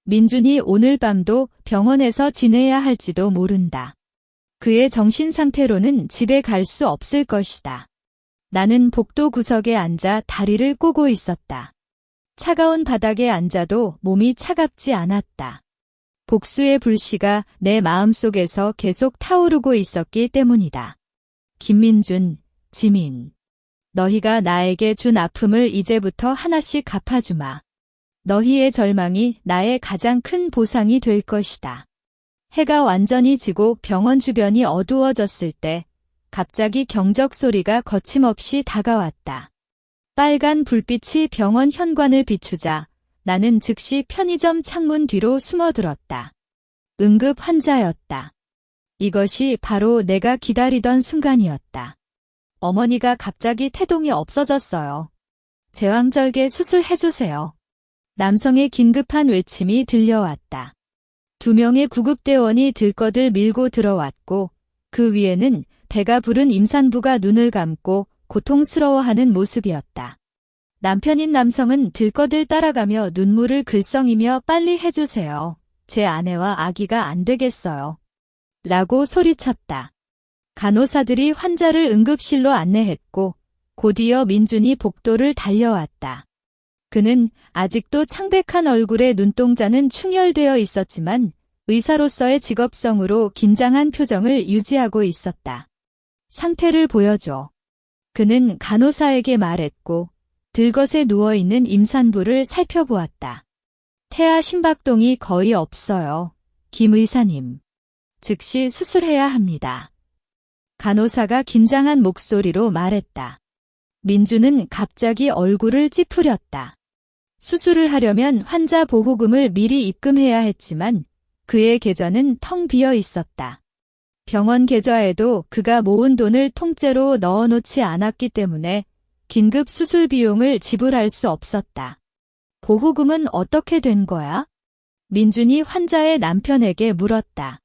민준이 오늘 밤도 병원에서 지내야 할지도 모른다. 그의 정신 상태로는 집에 갈 수 없을 것이다. 나는 복도 구석에 앉아 다리를 꼬고 있었다. 차가운 바닥에 앉아도 몸이 차갑지 않았다. 복수의 불씨가 내 마음속에서 계속 타오르고 있었기 때문이다. 김민준, 지민. 너희가 나에게 준 아픔을 이제부터 하나씩 갚아주마. 너희의 절망이 나의 가장 큰 보상이 될 것이다. 해가 완전히 지고 병원 주변이 어두워졌을 때 갑자기 경적 소리가 거침없이 다가왔다. 빨간 불빛이 병원 현관을 비추자 나는 즉시 편의점 창문 뒤로 숨어들었다. 응급 환자였다. 이것이 바로 내가 기다리던 순간이었다. 어머니가 갑자기 태동이 없어졌어요. 제왕절개 수술해주세요. 남성의 긴급한 외침이 들려왔다. 2명의 구급대원이 들꺼들 밀고 들어왔고 그 위에는 배가 부른 임산부가 눈을 감고 고통스러워하는 모습이었다. 남편인 남성은 들꺼들 따라가며 눈물을 글썽이며 빨리 해주세요. 제 아내와 아기가 안 되겠어요. 라고 소리쳤다. 간호사들이 환자를 응급실로 안내했고 곧이어 민준이 복도를 달려왔다. 그는 아직도 창백한 얼굴에 눈동자는 충혈되어 있었지만 의사로서의 직업성으로 긴장한 표정을 유지하고 있었다. 상태를 보여줘. 그는 간호사에게 말했고 들것에 누워있는 임산부를 살펴보았다. 태아 심박동이 거의 없어요. 김 의사님. 즉시 수술해야 합니다. 간호사가 긴장한 목소리로 말했다. 민주는 갑자기 얼굴을 찌푸렸다. 수술을 하려면 환자 보호금을 미리 입금해야 했지만 그의 계좌는 텅 비어 있었다. 병원 계좌에도 그가 모은 돈을 통째로 넣어놓지 않았기 때문에 긴급 수술 비용을 지불할 수 없었다. 보호금은 어떻게 된 거야? 민준이 환자의 남편에게 물었다.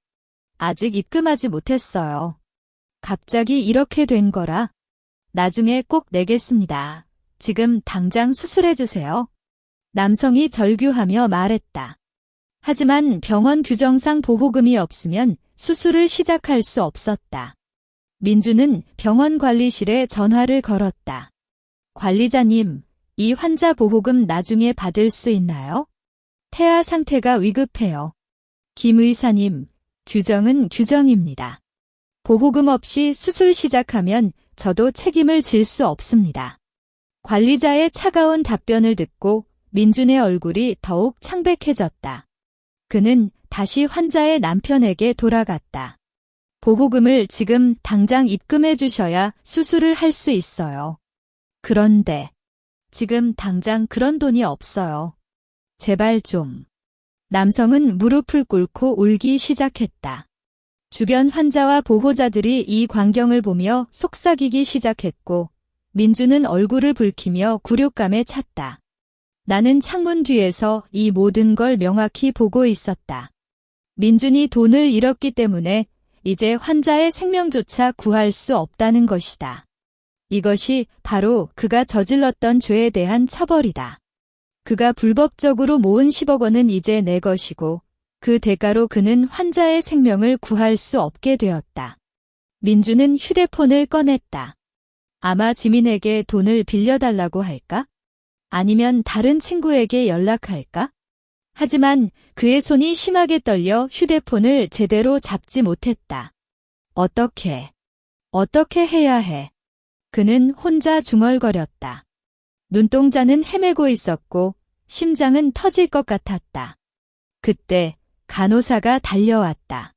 아직 입금하지 못했어요. 갑자기 이렇게 된 거라. 나중에 꼭 내겠습니다. 지금 당장 수술해주세요. 남성이 절규하며 말했다. 하지만 병원 규정상 보호금이 없으면 수술을 시작할 수 없었다. 민주는 병원 관리실에 전화를 걸었다. 관리자님, 이 환자 보호금 나중에 받을 수 있나요? 태아 상태가 위급해요. 김 의사님, 규정은 규정입니다. 보호금 없이 수술 시작하면 저도 책임을 질 수 없습니다. 관리자의 차가운 답변을 듣고 민준의 얼굴이 더욱 창백해졌다. 그는 다시 환자의 남편에게 돌아갔다. 보호금을 지금 당장 입금해 주셔야 수술을 할 수 있어요. 그런데 지금 당장 그런 돈이 없어요. 제발 좀. 남성은 무릎을 꿇고 울기 시작했다. 주변 환자와 보호자들이 이 광경을 보며 속삭이기 시작했고 민주는 얼굴을 붉히며 굴욕감에 찼다. 나는 창문 뒤에서 이 모든 걸 명확히 보고 있었다. 민준이 돈을 잃었기 때문에 이제 환자의 생명조차 구할 수 없다는 것이다. 이것이 바로 그가 저질렀던 죄에 대한 처벌이다. 그가 불법적으로 모은 10억 원은 이제 내 것이고 그 대가로 그는 환자의 생명을 구할 수 없게 되었다. 민주는 휴대폰을 꺼냈다. 아마 지민에게 돈을 빌려달라고 할까? 아니면 다른 친구에게 연락할까? 하지만 그의 손이 심하게 떨려 휴대폰을 제대로 잡지 못했다. 어떻게 해야 해? 그는 혼자 중얼거렸다. 눈동자는 헤매고 있었고 심장은 터질 것 같았다. 그때 간호사가 달려왔다.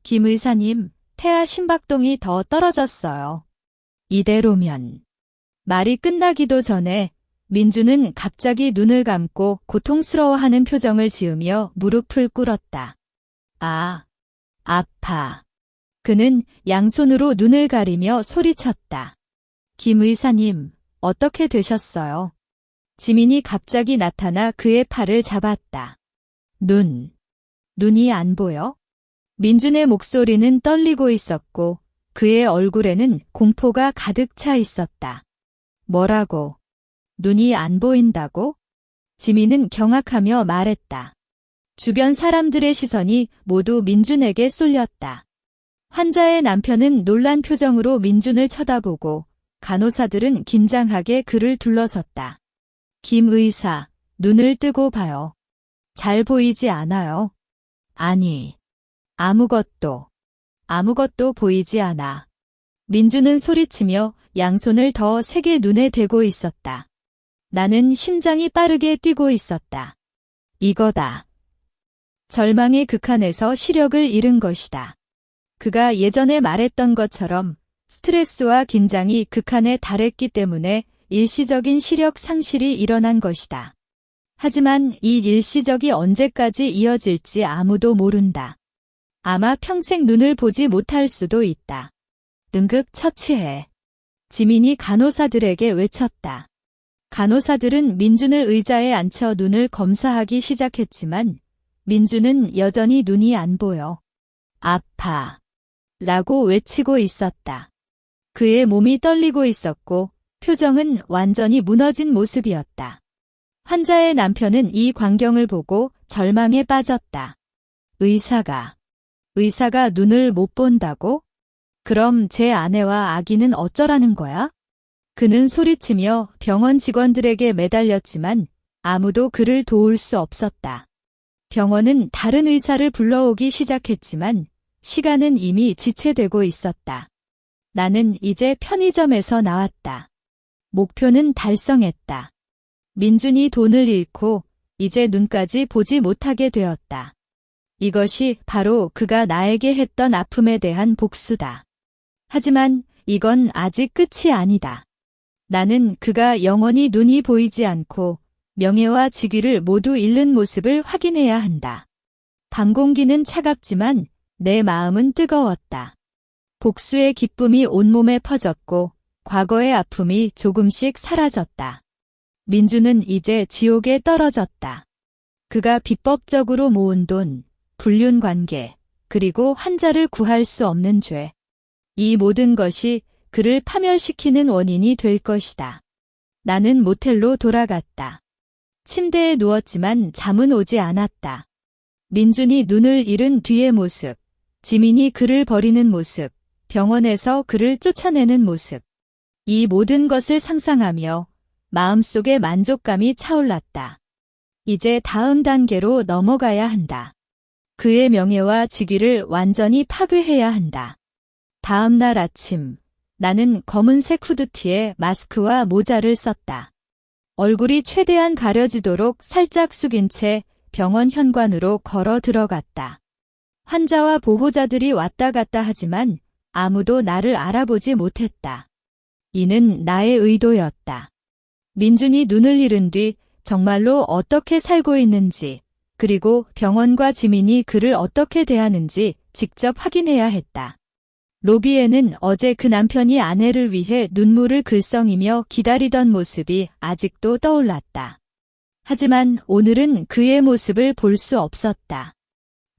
김 의사님, 태아 심박동이 더 떨어졌어요. 이대로면. 말이 끝나기도 전에 민주는 갑자기 눈을 감고 고통스러워하는 표정을 지으며 무릎을 꿇었다. 아, 아파. 그는 양손으로 눈을 가리며 소리쳤다. 김 의사님, 어떻게 되셨어요? 지민이 갑자기 나타나 그의 팔을 잡았다. 눈이 안 보여? 민준의 목소리는 떨리고 있었고 그의 얼굴에는 공포가 가득 차 있었다. 뭐라고? 눈이 안 보인다고? 지민은 경악하며 말했다. 주변 사람들의 시선이 모두 민준에게 쏠렸다. 환자의 남편은 놀란 표정으로 민준을 쳐다보고 간호사들은 긴장하게 그를 둘러섰다. 김 의사, 눈을 뜨고 봐요. 잘 보이지 않아요? 아니, 아무것도 보이지 않아. 민준은 소리치며 양손을 더 세게 눈에 대고 있었다. 나는 심장이 빠르게 뛰고 있었다. 이거다. 절망의 극한에서 시력을 잃은 것이다. 그가 예전에 말했던 것처럼 스트레스와 긴장이 극한에 달했기 때문에 일시적인 시력 상실이 일어난 것이다. 하지만 이 일시적이 언제까지 이어질지 아무도 모른다. 아마 평생 눈을 보지 못할 수도 있다. 응급 처치해. 지민이 간호사들에게 외쳤다. 간호사들은 민준을 의자에 앉혀 눈을 검사하기 시작했지만 민준은 여전히 눈이 안 보여. 아파. 라고 외치고 있었다. 그의 몸이 떨리고 있었고 표정은 완전히 무너진 모습이었다. 환자의 남편은 이 광경을 보고 절망에 빠졌다. 의사가 눈을 못 본다고? 그럼 제 아내와 아기는 어쩌라는 거야? 그는 소리치며 병원 직원들에게 매달렸지만 아무도 그를 도울 수 없었다. 병원은 다른 의사를 불러오기 시작했지만 시간은 이미 지체되고 있었다. 나는 이제 편의점에서 나왔다. 목표는 달성했다. 민준이 돈을 잃고 이제 눈까지 보지 못하게 되었다. 이것이 바로 그가 나에게 했던 아픔에 대한 복수다. 하지만 이건 아직 끝이 아니다. 나는 그가 영원히 눈이 보이지 않고 명예와 직위를 모두 잃는 모습을 확인해야 한다. 밤 공기는 차갑지만 내 마음은 뜨거웠다. 복수의 기쁨이 온몸에 퍼졌고 과거의 아픔이 조금씩 사라졌다. 민주는 이제 지옥에 떨어졌다. 그가 비법적으로 모은 돈, 불륜 관계, 그리고 환자를 구할 수 없는 죄. 이 모든 것이 그를 파멸시키는 원인이 될 것이다. 나는 모텔로 돌아갔다. 침대에 누웠지만 잠은 오지 않았다. 민준이 눈을 잃은 뒤의 모습, 지민이 그를 버리는 모습, 병원에서 그를 쫓아내는 모습. 이 모든 것을 상상하며 마음속에 만족감이 차올랐다. 이제 다음 단계로 넘어가야 한다. 그의 명예와 직위를 완전히 파괴해야 한다. 다음 날 아침, 나는 검은색 후드티에 마스크와 모자를 썼다. 얼굴이 최대한 가려지도록 살짝 숙인 채 병원 현관으로 걸어 들어갔다. 환자와 보호자들이 왔다 갔다 하지만 아무도 나를 알아보지 못했다. 이는 나의 의도였다. 민준이 눈을 잃은 뒤 정말로 어떻게 살고 있는지, 그리고 병원과 지민이 그를 어떻게 대하는지 직접 확인해야 했다. 로비에는 어제 그 남편이 아내를 위해 눈물을 글썽이며 기다리던 모습이 아직도 떠올랐다. 하지만 오늘은 그의 모습을 볼 수 없었다.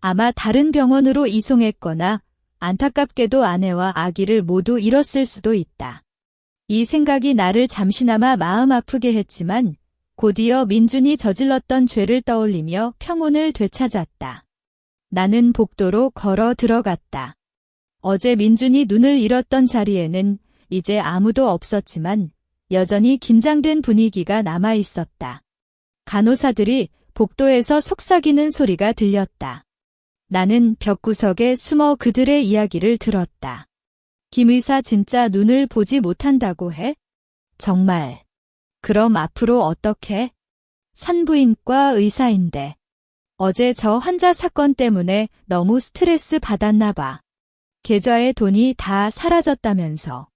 아마 다른 병원으로 이송했거나 안타깝게도 아내와 아기를 모두 잃었을 수도 있다. 이 생각이 나를 잠시나마 마음 아프게 했지만 곧이어 민준이 저질렀던 죄를 떠올리며 평온을 되찾았다. 나는 복도로 걸어 들어갔다. 어제 민준이 눈을 잃었던 자리에는 이제 아무도 없었지만 여전히 긴장된 분위기가 남아 있었다. 간호사들이 복도에서 속삭이는 소리가 들렸다. 나는 벽구석에 숨어 그들의 이야기를 들었다. 김 의사 진짜 눈을 보지 못한다고 해? 정말. 그럼 앞으로 어떻게? 산부인과 의사인데. 어제 저 환자 사건 때문에 너무 스트레스 받았나 봐. 계좌에 돈이 다 사라졌다면서.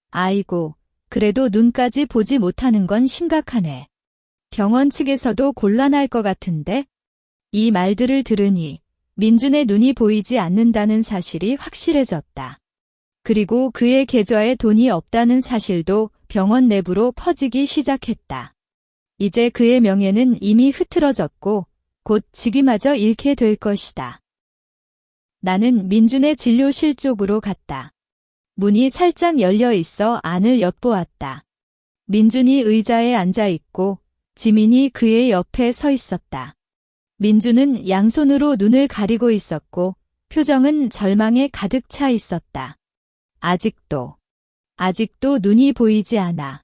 아이고, 그래도 눈까지 보지 못하는 건 심각하네. 병원 측에서도 곤란할 것 같은데? 이 말들을 들으니 민준의 눈이 보이지 않는다는 사실이 확실해졌다. 그리고 그의 계좌에 돈이 없다는 사실도 병원 내부로 퍼지기 시작했다. 이제 그의 명예는 이미 흐트러졌고 곧 직위마저 잃게 될 것이다. 나는 민준의 진료실 쪽으로 갔다. 문이 살짝 열려 있어 안을 엿보았다. 민준이 의자에 앉아 있고 지민이 그의 옆에 서 있었다. 민준은 양손으로 눈을 가리고 있었고 표정은 절망에 가득 차 있었다. 아직도 눈이 보이지 않아.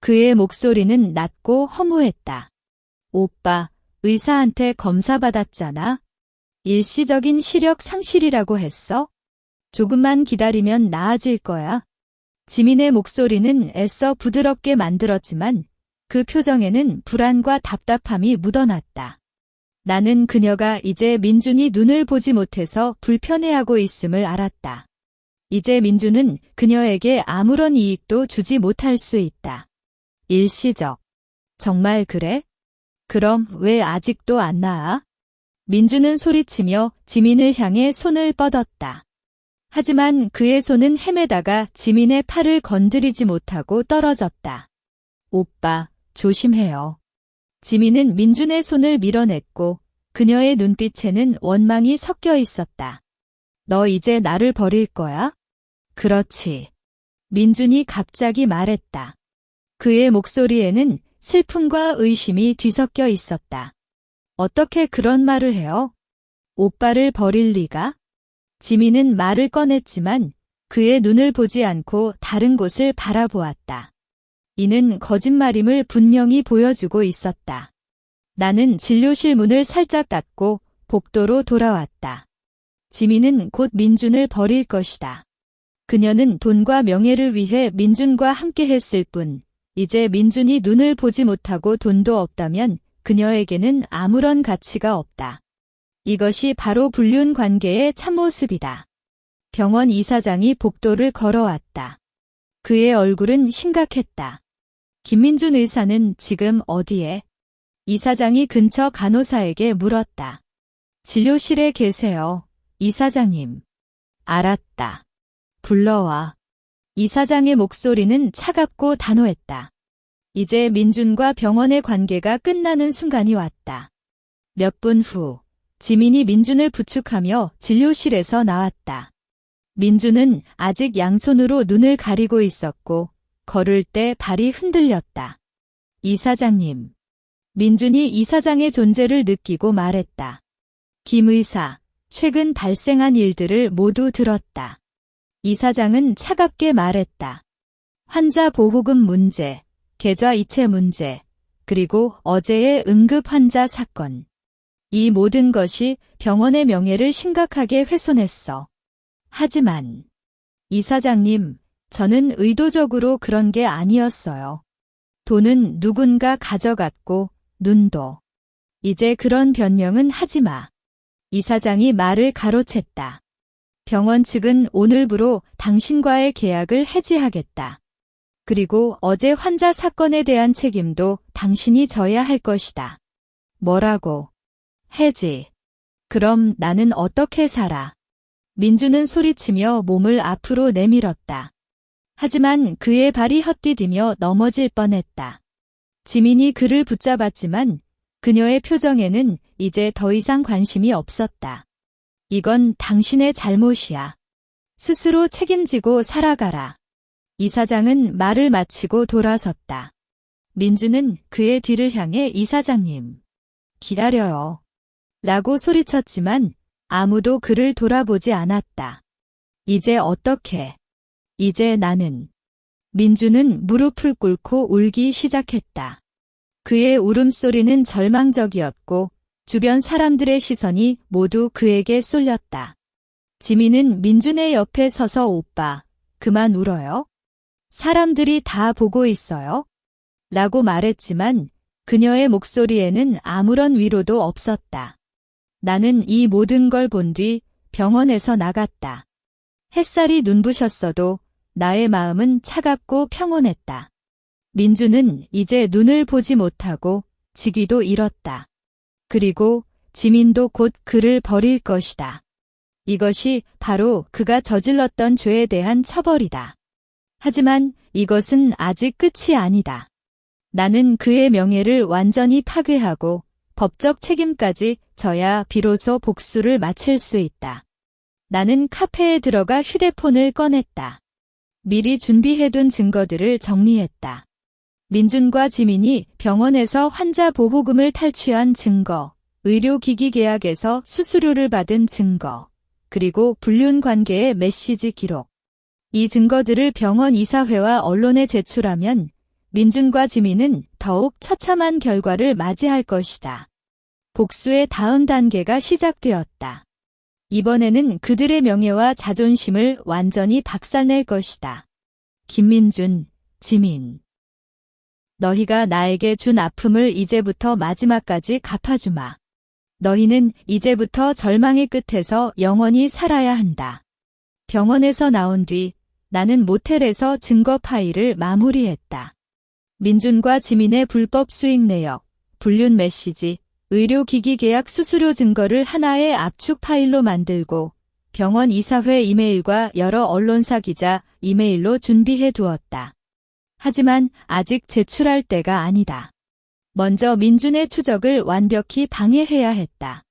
그의 목소리는 낮고 허무했다. 오빠, 의사한테 검사 받았잖아. 일시적인 시력 상실이라고 했어? 조금만 기다리면 나아질 거야. 지민의 목소리는 애써 부드럽게 만들었지만 그 표정에는 불안과 답답함이 묻어났다. 나는 그녀가 이제 민준이 눈을 보지 못해서 불편해하고 있음을 알았다. 이제 민준은 그녀에게 아무런 이익도 주지 못할 수 있다. 일시적. 정말 그래? 그럼 왜 아직도 안 나아? 민준은 소리치며 지민을 향해 손을 뻗었다. 하지만 그의 손은 헤매다가 지민의 팔을 건드리지 못하고 떨어졌다. 오빠, 조심해요. 지민은 민준의 손을 밀어냈고 그녀의 눈빛에는 원망이 섞여 있었다. 너 이제 나를 버릴 거야? 그렇지. 민준이 갑자기 말했다. 그의 목소리에는 슬픔과 의심이 뒤섞여 있었다. 어떻게 그런 말을 해요? 오빠를 버릴 리가? 지민은 말을 꺼냈지만 그의 눈을 보지 않고 다른 곳을 바라보았다. 이는 거짓말임을 분명히 보여주고 있었다. 나는 진료실 문을 살짝 닫고 복도로 돌아왔다. 지민은 곧 민준을 버릴 것이다. 그녀는 돈과 명예를 위해 민준과 함께 했을 뿐, 이제 민준이 눈을 보지 못하고 돈도 없다면 그녀에게는 아무런 가치가 없다. 이것이 바로 불륜 관계의 참모습이다. 병원 이사장이 복도를 걸어왔다. 그의 얼굴은 심각했다. 김민준 의사는 지금 어디에? 이사장이 근처 간호사에게 물었다. 진료실에 계세요, 이사장님. 알았다. 불러와. 이사장의 목소리는 차갑고 단호했다. 이제 민준과 병원의 관계가 끝나는 순간이 왔다. 몇 분 후, 지민이 민준을 부축하며 진료실에서 나왔다. 민준은 아직 양손으로 눈을 가리고 있었고, 걸을 때 발이 흔들렸다. 이사장님. 민준이 이사장의 존재를 느끼고 말했다. 김 의사, 최근 발생한 일들을 모두 들었다. 이사장은 차갑게 말했다. 환자 보호금 문제, 계좌 이체 문제, 그리고 어제의 응급 환자 사건. 이 모든 것이 병원의 명예를 심각하게 훼손했어. 하지만, 이사장님, 저는 의도적으로 그런 게 아니었어요. 돈은 누군가 가져갔고, 눈도. 이제 그런 변명은 하지 마. 이사장이 말을 가로챘다. 병원 측은 오늘부로 당신과의 계약을 해지하겠다. 그리고 어제 환자 사건에 대한 책임도 당신이 져야 할 것이다. 뭐라고? 해지. 그럼 나는 어떻게 살아? 민준은 소리치며 몸을 앞으로 내밀었다. 하지만 그의 발이 헛디디며 넘어질 뻔했다. 지민이 그를 붙잡았지만 그녀의 표정에는 이제 더 이상 관심이 없었다. 이건 당신의 잘못이야. 스스로 책임지고 살아가라. 이사장은 말을 마치고 돌아섰다. 민준은 그의 뒤를 향해 이사장님. 기다려요. 라고 소리쳤지만 아무도 그를 돌아보지 않았다. 이제 어떻게? 이제 나는. 민준은 무릎을 꿇고 울기 시작했다. 그의 울음소리는 절망적이었고 주변 사람들의 시선이 모두 그에게 쏠렸다. 지민은 민준의 옆에 서서 오빠, 그만 울어요? 사람들이 다 보고 있어요? 라고 말했지만 그녀의 목소리에는 아무런 위로도 없었다. 나는 이 모든 걸 본 뒤 병원에서 나갔다. 햇살이 눈부셨어도 나의 마음은 차갑고 평온했다. 민준은 이제 눈을 보지 못하고 직위도 잃었다. 그리고 지민도 곧 그를 버릴 것이다. 이것이 바로 그가 저질렀던 죄에 대한 처벌이다. 하지만 이것은 아직 끝이 아니다. 나는 그의 명예를 완전히 파괴하고 법적 책임까지 져야 비로소 복수를 마칠 수 있다. 나는 카페에 들어가 휴대폰을 꺼냈다. 미리 준비해둔 증거들을 정리했다. 민준과 지민이 병원에서 환자 보호금을 탈취한 증거, 의료기기 계약에서 수수료를 받은 증거, 그리고 불륜 관계의 메시지 기록. 이 증거들을 병원 이사회와 언론에 제출하면 민준과 지민은 더욱 처참한 결과를 맞이할 것이다. 복수의 다음 단계가 시작되었다. 이번에는 그들의 명예와 자존심을 완전히 박살낼 것이다. 김민준, 지민. 너희가 나에게 준 아픔을 이제부터 마지막까지 갚아주마. 너희는 이제부터 절망의 끝에서 영원히 살아야 한다. 병원에서 나온 뒤 나는 모텔에서 증거 파일을 마무리했다. 민준과 지민의 불법 수익 내역, 불륜 메시지, 의료기기 계약 수수료 증거를 하나의 압축 파일로 만들고 병원 이사회 이메일과 여러 언론사 기자 이메일로 준비해 두었다. 하지만 아직 제출할 때가 아니다. 먼저 민준의 추적을 완벽히 방해해야 했다.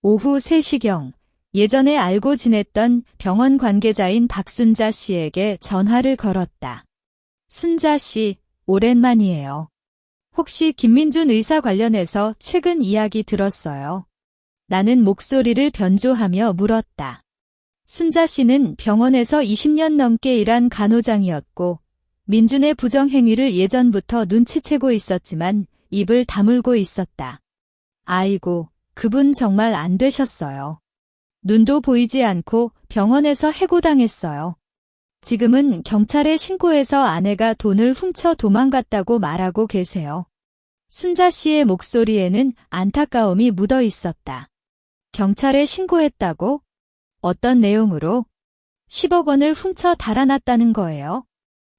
오후 3시경 예전에 알고 지냈던 병원 관계자인 박순자 씨에게 전화를 걸었다. 순자 씨, 오랜만이에요. 혹시 김민준 의사 관련해서 최근 이야기 들었어요? 나는 목소리를 변조하며 물었다. 순자 씨는 병원에서 20년 넘게 일한 간호장이었고 민준의 부정행위를 예전부터 눈치채고 있었지만 입을 다물고 있었다. 아이고, 그분 정말 안 되셨어요. 눈도 보이지 않고 병원에서 해고당했어요. 지금은 경찰에 신고해서 아내가 돈을 훔쳐 도망갔다고 말하고 계세요. 순자 씨의 목소리에는 안타까움이 묻어 있었다. 경찰에 신고했다고? 어떤 내용으로? 10억 원을 훔쳐 달아났다는 거예요.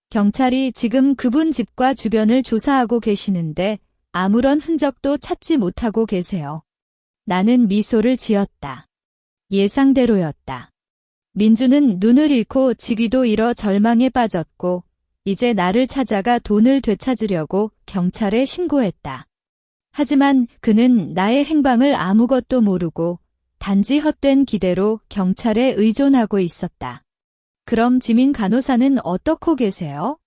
경찰이 지금 그분 집과 주변을 조사하고 계시는데 아무런 흔적도 찾지 못하고 계세요. 나는 미소를 지었다. 예상대로였다. 민주는 눈을 잃고 직위도 잃어 절망에 빠졌고 이제 나를 찾아가 돈을 되찾으려고 경찰에 신고했다. 하지만 그는 나의 행방을 아무것도 모르고 단지 헛된 기대로 경찰에 의존하고 있었다. 그럼 지민 간호사는 어떻고 계세요?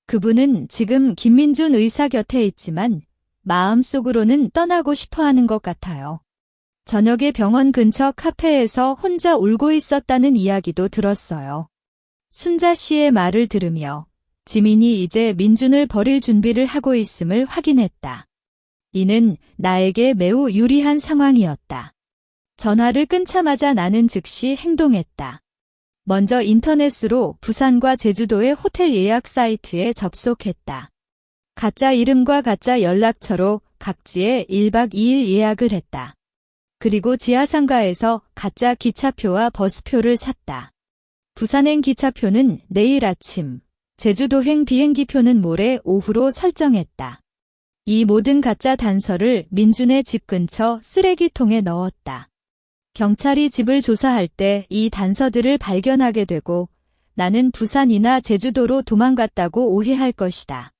그분은 지금 김민준 의사 곁에 있지만 마음속으로는 떠나고 싶어 하는 것 같아요. 저녁에 병원 근처 카페에서 혼자 울고 있었다는 이야기도 들었어요. 순자 씨의 말을 들으며 지민이 이제 민준을 버릴 준비를 하고 있음을 확인했다. 이는 나에게 매우 유리한 상황이었다. 전화를 끊자마자 나는 즉시 행동했다. 먼저 인터넷으로 부산과 제주도의 호텔 예약 사이트에 접속했다. 가짜 이름과 가짜 연락처로 각지에 1박 2일 예약을 했다. 그리고 지하상가에서 가짜 기차표와 버스표를 샀다. 부산행 기차표는 내일 아침, 제주도행 비행기표는 모레 오후로 설정했다. 이 모든 가짜 단서를 민준의 집 근처 쓰레기통에 넣었다. 경찰이 집을 조사할 때 이 단서들을 발견하게 되고 나는 부산이나 제주도로 도망갔다고 오해할 것이다.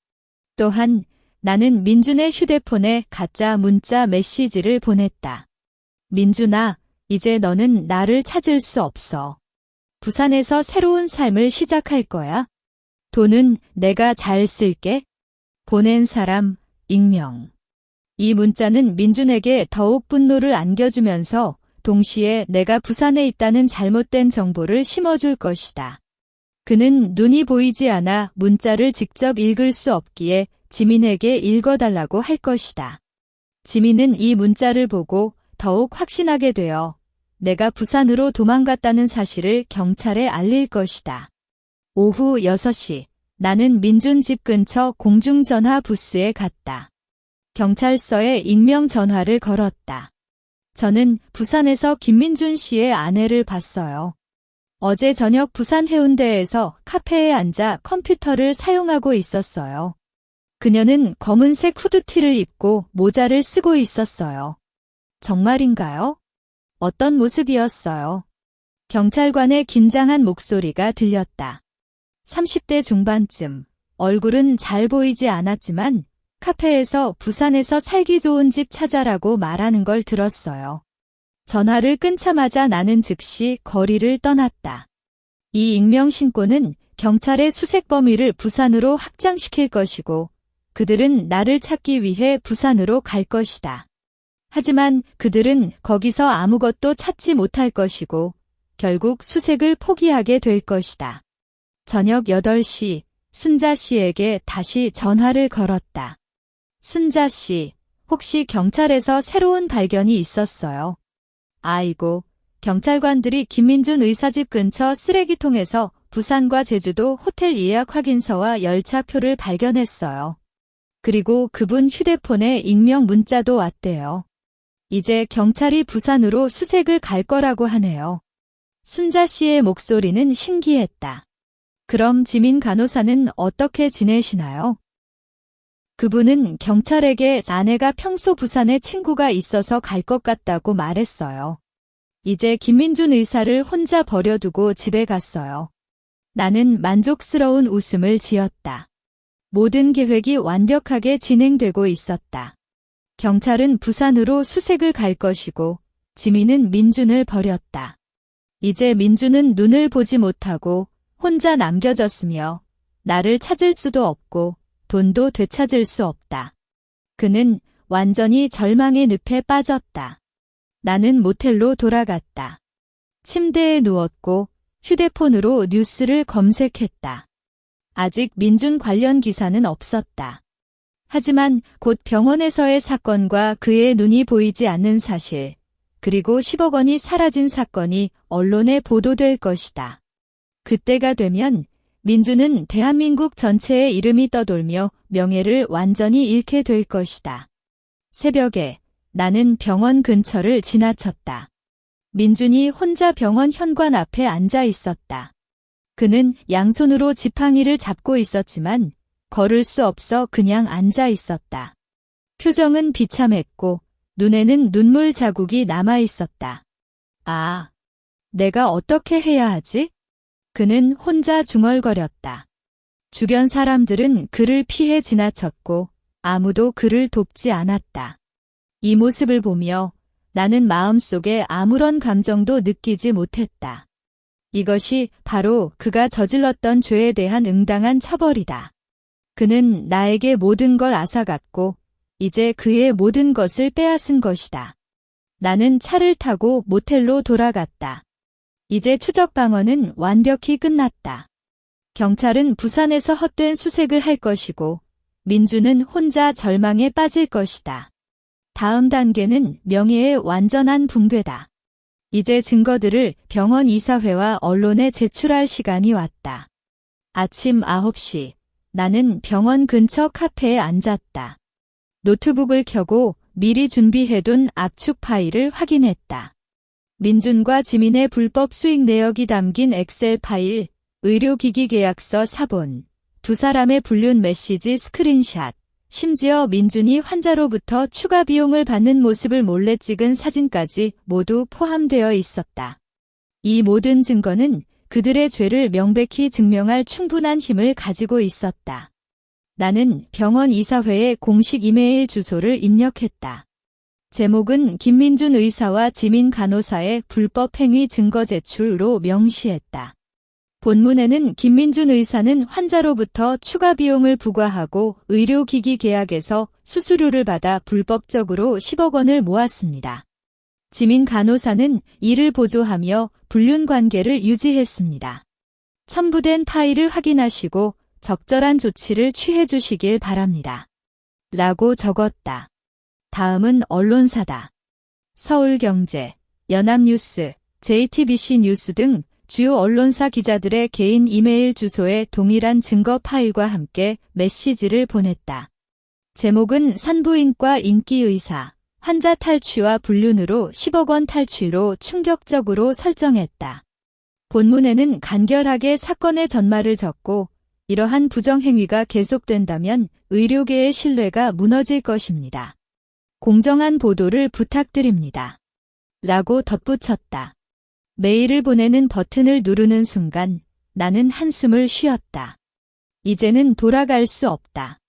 또한 나는 민준의 휴대폰에 가짜 문자 메시지를 보냈다. 민준아, 이제 너는 나를 찾을 수 없어. 부산에서 새로운 삶을 시작할 거야. 돈은 내가 잘 쓸게. 보낸 사람, 익명. 이 문자는 민준에게 더욱 분노를 안겨주면서 동시에 내가 부산에 있다는 잘못된 정보를 심어줄 것이다. 그는 눈이 보이지 않아 문자를 직접 읽을 수 없기에 지민에게 읽어달라고 할 것이다. 지민은 이 문자를 보고 더욱 확신하게 되어 내가 부산으로 도망갔다는 사실을 경찰에 알릴 것이다. 오후 6시, 나는 민준 집 근처 공중전화 부스에 갔다. 경찰서에 익명 전화를 걸었다. 저는 부산에서 김민준 씨의 아내를 봤어요. 어제 저녁 부산 해운대에서 카페에 앉아 컴퓨터를 사용하고 있었어요. 그녀는 검은색 후드티를 입고 모자를 쓰고 있었어요. 정말인가요? 어떤 모습이었어요? 경찰관의 긴장한 목소리가 들렸다. 30대 중반쯤, 얼굴은 잘 보이지 않았지만 카페에서 부산에서 살기 좋은 집 찾아라고 말하는 걸 들었어요. 전화를 끊자마자 나는 즉시 거리를 떠났다. 이 익명 신고는 경찰의 수색 범위를 부산으로 확장시킬 것이고 그들은 나를 찾기 위해 부산으로 갈 것이다. 하지만 그들은 거기서 아무것도 찾지 못할 것이고 결국 수색을 포기하게 될 것이다. 저녁 8시 순자 씨에게 다시 전화를 걸었다. 순자 씨, 혹시 경찰에서 새로운 발견이 있었어요? 아이고, 경찰관들이 김민준 의사 집 근처 쓰레기통에서 부산과 제주도 호텔 예약 확인서와 열차표를 발견했어요. 그리고 그분 휴대폰에 익명 문자도 왔대요. 이제 경찰이 부산으로 수색을 갈 거라고 하네요. 순자 씨의 목소리는 신기했다. 그럼 지민 간호사는 어떻게 지내시나요? 그분은 경찰에게 아내가 평소 부산에 친구가 있어서 갈 것 같다고 말했어요. 이제 김민준 의사를 혼자 버려두고 집에 갔어요. 나는 만족스러운 웃음을 지었다. 모든 계획이 완벽하게 진행되고 있었다. 경찰은 부산으로 수색을 갈 것이고 지민은 민준을 버렸다. 이제 민준은 눈을 보지 못하고 혼자 남겨졌으며 나를 찾을 수도 없고 돈도 되찾을 수 없다. 그는 완전히 절망의 늪에 빠졌다. 나는 모텔로 돌아갔다. 침대에 누웠고 휴대폰으로 뉴스를 검색했다. 아직 민준 관련 기사는 없었다. 하지만 곧 병원에서의 사건과 그의 눈이 보이지 않는 사실, 그리고 10억 원이 사라진 사건이 언론에 보도될 것이다. 그때가 되면 민준은 대한민국 전체의 이름이 떠돌며 명예를 완전히 잃게 될 것이다. 새벽에 나는 병원 근처를 지나쳤다. 민준이 혼자 병원 현관 앞에 앉아 있었다. 그는 양손으로 지팡이를 잡고 있었지만 걸을 수 없어 그냥 앉아 있었다. 표정은 비참했고 눈에는 눈물 자국이 남아 있었다. 아, 내가 어떻게 해야 하지? 그는 혼자 중얼거렸다. 주변 사람들은 그를 피해 지나쳤고 아무도 그를 돕지 않았다. 이 모습을 보며 나는 마음속에 아무런 감정도 느끼지 못했다. 이것이 바로 그가 저질렀던 죄에 대한 응당한 처벌이다. 그는 나에게 모든 걸 앗아갔고 이제 그의 모든 것을 빼앗은 것이다. 나는 차를 타고 모텔로 돌아갔다. 이제 추적 방어는 완벽히 끝났다. 경찰은 부산에서 헛된 수색을 할 것이고 민주는 혼자 절망에 빠질 것이다. 다음 단계는 명예의 완전한 붕괴다. 이제 증거들을 병원 이사회와 언론에 제출할 시간이 왔다. 아침 9시, 나는 병원 근처 카페에 앉았다. 노트북을 켜고 미리 준비해둔 압축 파일을 확인했다. 민준과 지민의 불법 수익 내역이 담긴 엑셀 파일, 의료기기 계약서 사본, 두 사람의 불륜 메시지 스크린샷, 심지어 민준이 환자로부터 추가 비용을 받는 모습을 몰래 찍은 사진까지 모두 포함되어 있었다. 이 모든 증거는 그들의 죄를 명백히 증명할 충분한 힘을 가지고 있었다. 나는 병원 이사회에 공식 이메일 주소를 입력했다. 제목은 김민준 의사와 지민 간호사의 불법 행위 증거 제출로 명시했다. 본문에는 김민준 의사는 환자로부터 추가 비용을 부과하고 의료기기 계약에서 수수료를 받아 불법적으로 10억 원을 모았습니다. 지민 간호사는 이를 보조하며 불륜 관계를 유지했습니다. 첨부된 파일을 확인하시고 적절한 조치를 취해 주시길 바랍니다. 라고 적었다. 다음은 언론사다. 서울경제, 연합뉴스, JTBC 뉴스 등 주요 언론사 기자들의 개인 이메일 주소에 동일한 증거 파일과 함께 메시지를 보냈다. 제목은 산부인과 인기의사, 환자 탈취와 불륜으로 10억 원 탈취로 충격적으로 설정했다. 본문에는 간결하게 사건의 전말을 적고 이러한 부정행위가 계속된다면 의료계의 신뢰가 무너질 것입니다. 공정한 보도를 부탁드립니다. 라고 덧붙였다. 메일을 보내는 버튼을 누르는 순간 나는 한숨을 쉬었다. 이제는 돌아갈 수 없다.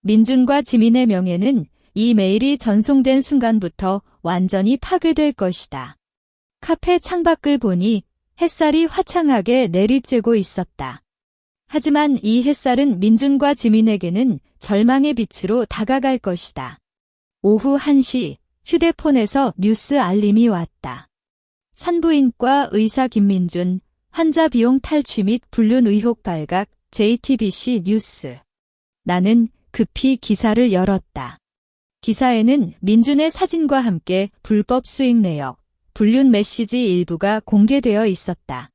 민준과 지민의 명예는 이 메일이 전송된 순간부터 완전히 파괴될 것이다. 카페 창밖을 보니 햇살이 화창하게 내리쬐고 있었다. 하지만 이 햇살은 민준과 지민에게는 절망의 빛으로 다가갈 것이다. 오후 1시 휴대폰에서 뉴스 알림이 왔다. 산부인과 의사 김민준, 환자 비용 탈취 및 불륜 의혹 발각, JTBC 뉴스. 나는 급히 기사를 열었다. 기사에는 민준의 사진과 함께 불법 수익 내역, 불륜 메시지 일부가 공개되어 있었다.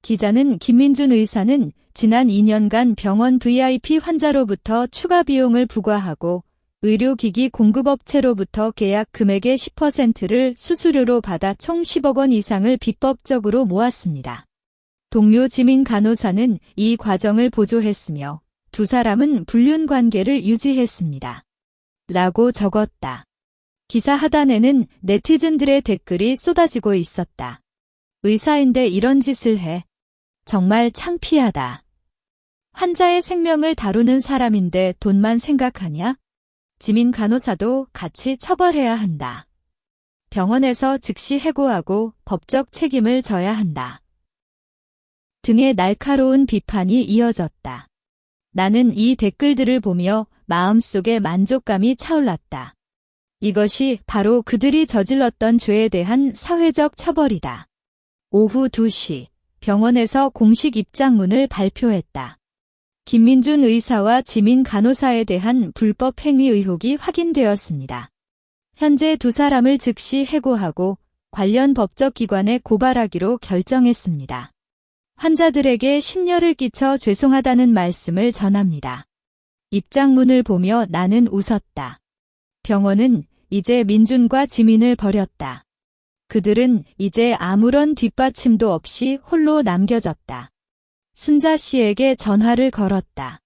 기자는 김민준 의사는 지난 2년간 병원 VIP 환자로부터 추가 비용을 부과하고 의료기기 공급업체로부터 계약 금액의 10%를 수수료로 받아 총 10억 원 이상을 비법적으로 모았습니다. 동료 지민 간호사는 이 과정을 보조했으며 두 사람은 불륜 관계를 유지했습니다. 라고 적었다. 기사 하단에는 네티즌들의 댓글이 쏟아지고 있었다. 의사인데 이런 짓을 해. 정말 창피하다. 환자의 생명을 다루는 사람인데 돈만 생각하냐? 지민 간호사도 같이 처벌해야 한다. 병원에서 즉시 해고하고 법적 책임을 져야 한다. 등의 날카로운 비판이 이어졌다. 나는 이 댓글들을 보며 마음속에 만족감이 차올랐다. 이것이 바로 그들이 저질렀던 죄에 대한 사회적 처벌이다. 오후 2시 병원에서 공식 입장문을 발표했다. 김민준 의사와 지민 간호사에 대한 불법 행위 의혹이 확인되었습니다. 현재 두 사람을 즉시 해고하고 관련 법적 기관에 고발하기로 결정했습니다. 환자들에게 심려를 끼쳐 죄송하다는 말씀을 전합니다. 입장문을 보며 나는 웃었다. 병원은 이제 민준과 지민을 버렸다. 그들은 이제 아무런 뒷받침도 없이 홀로 남겨졌다. 순자 씨에게 전화를 걸었다.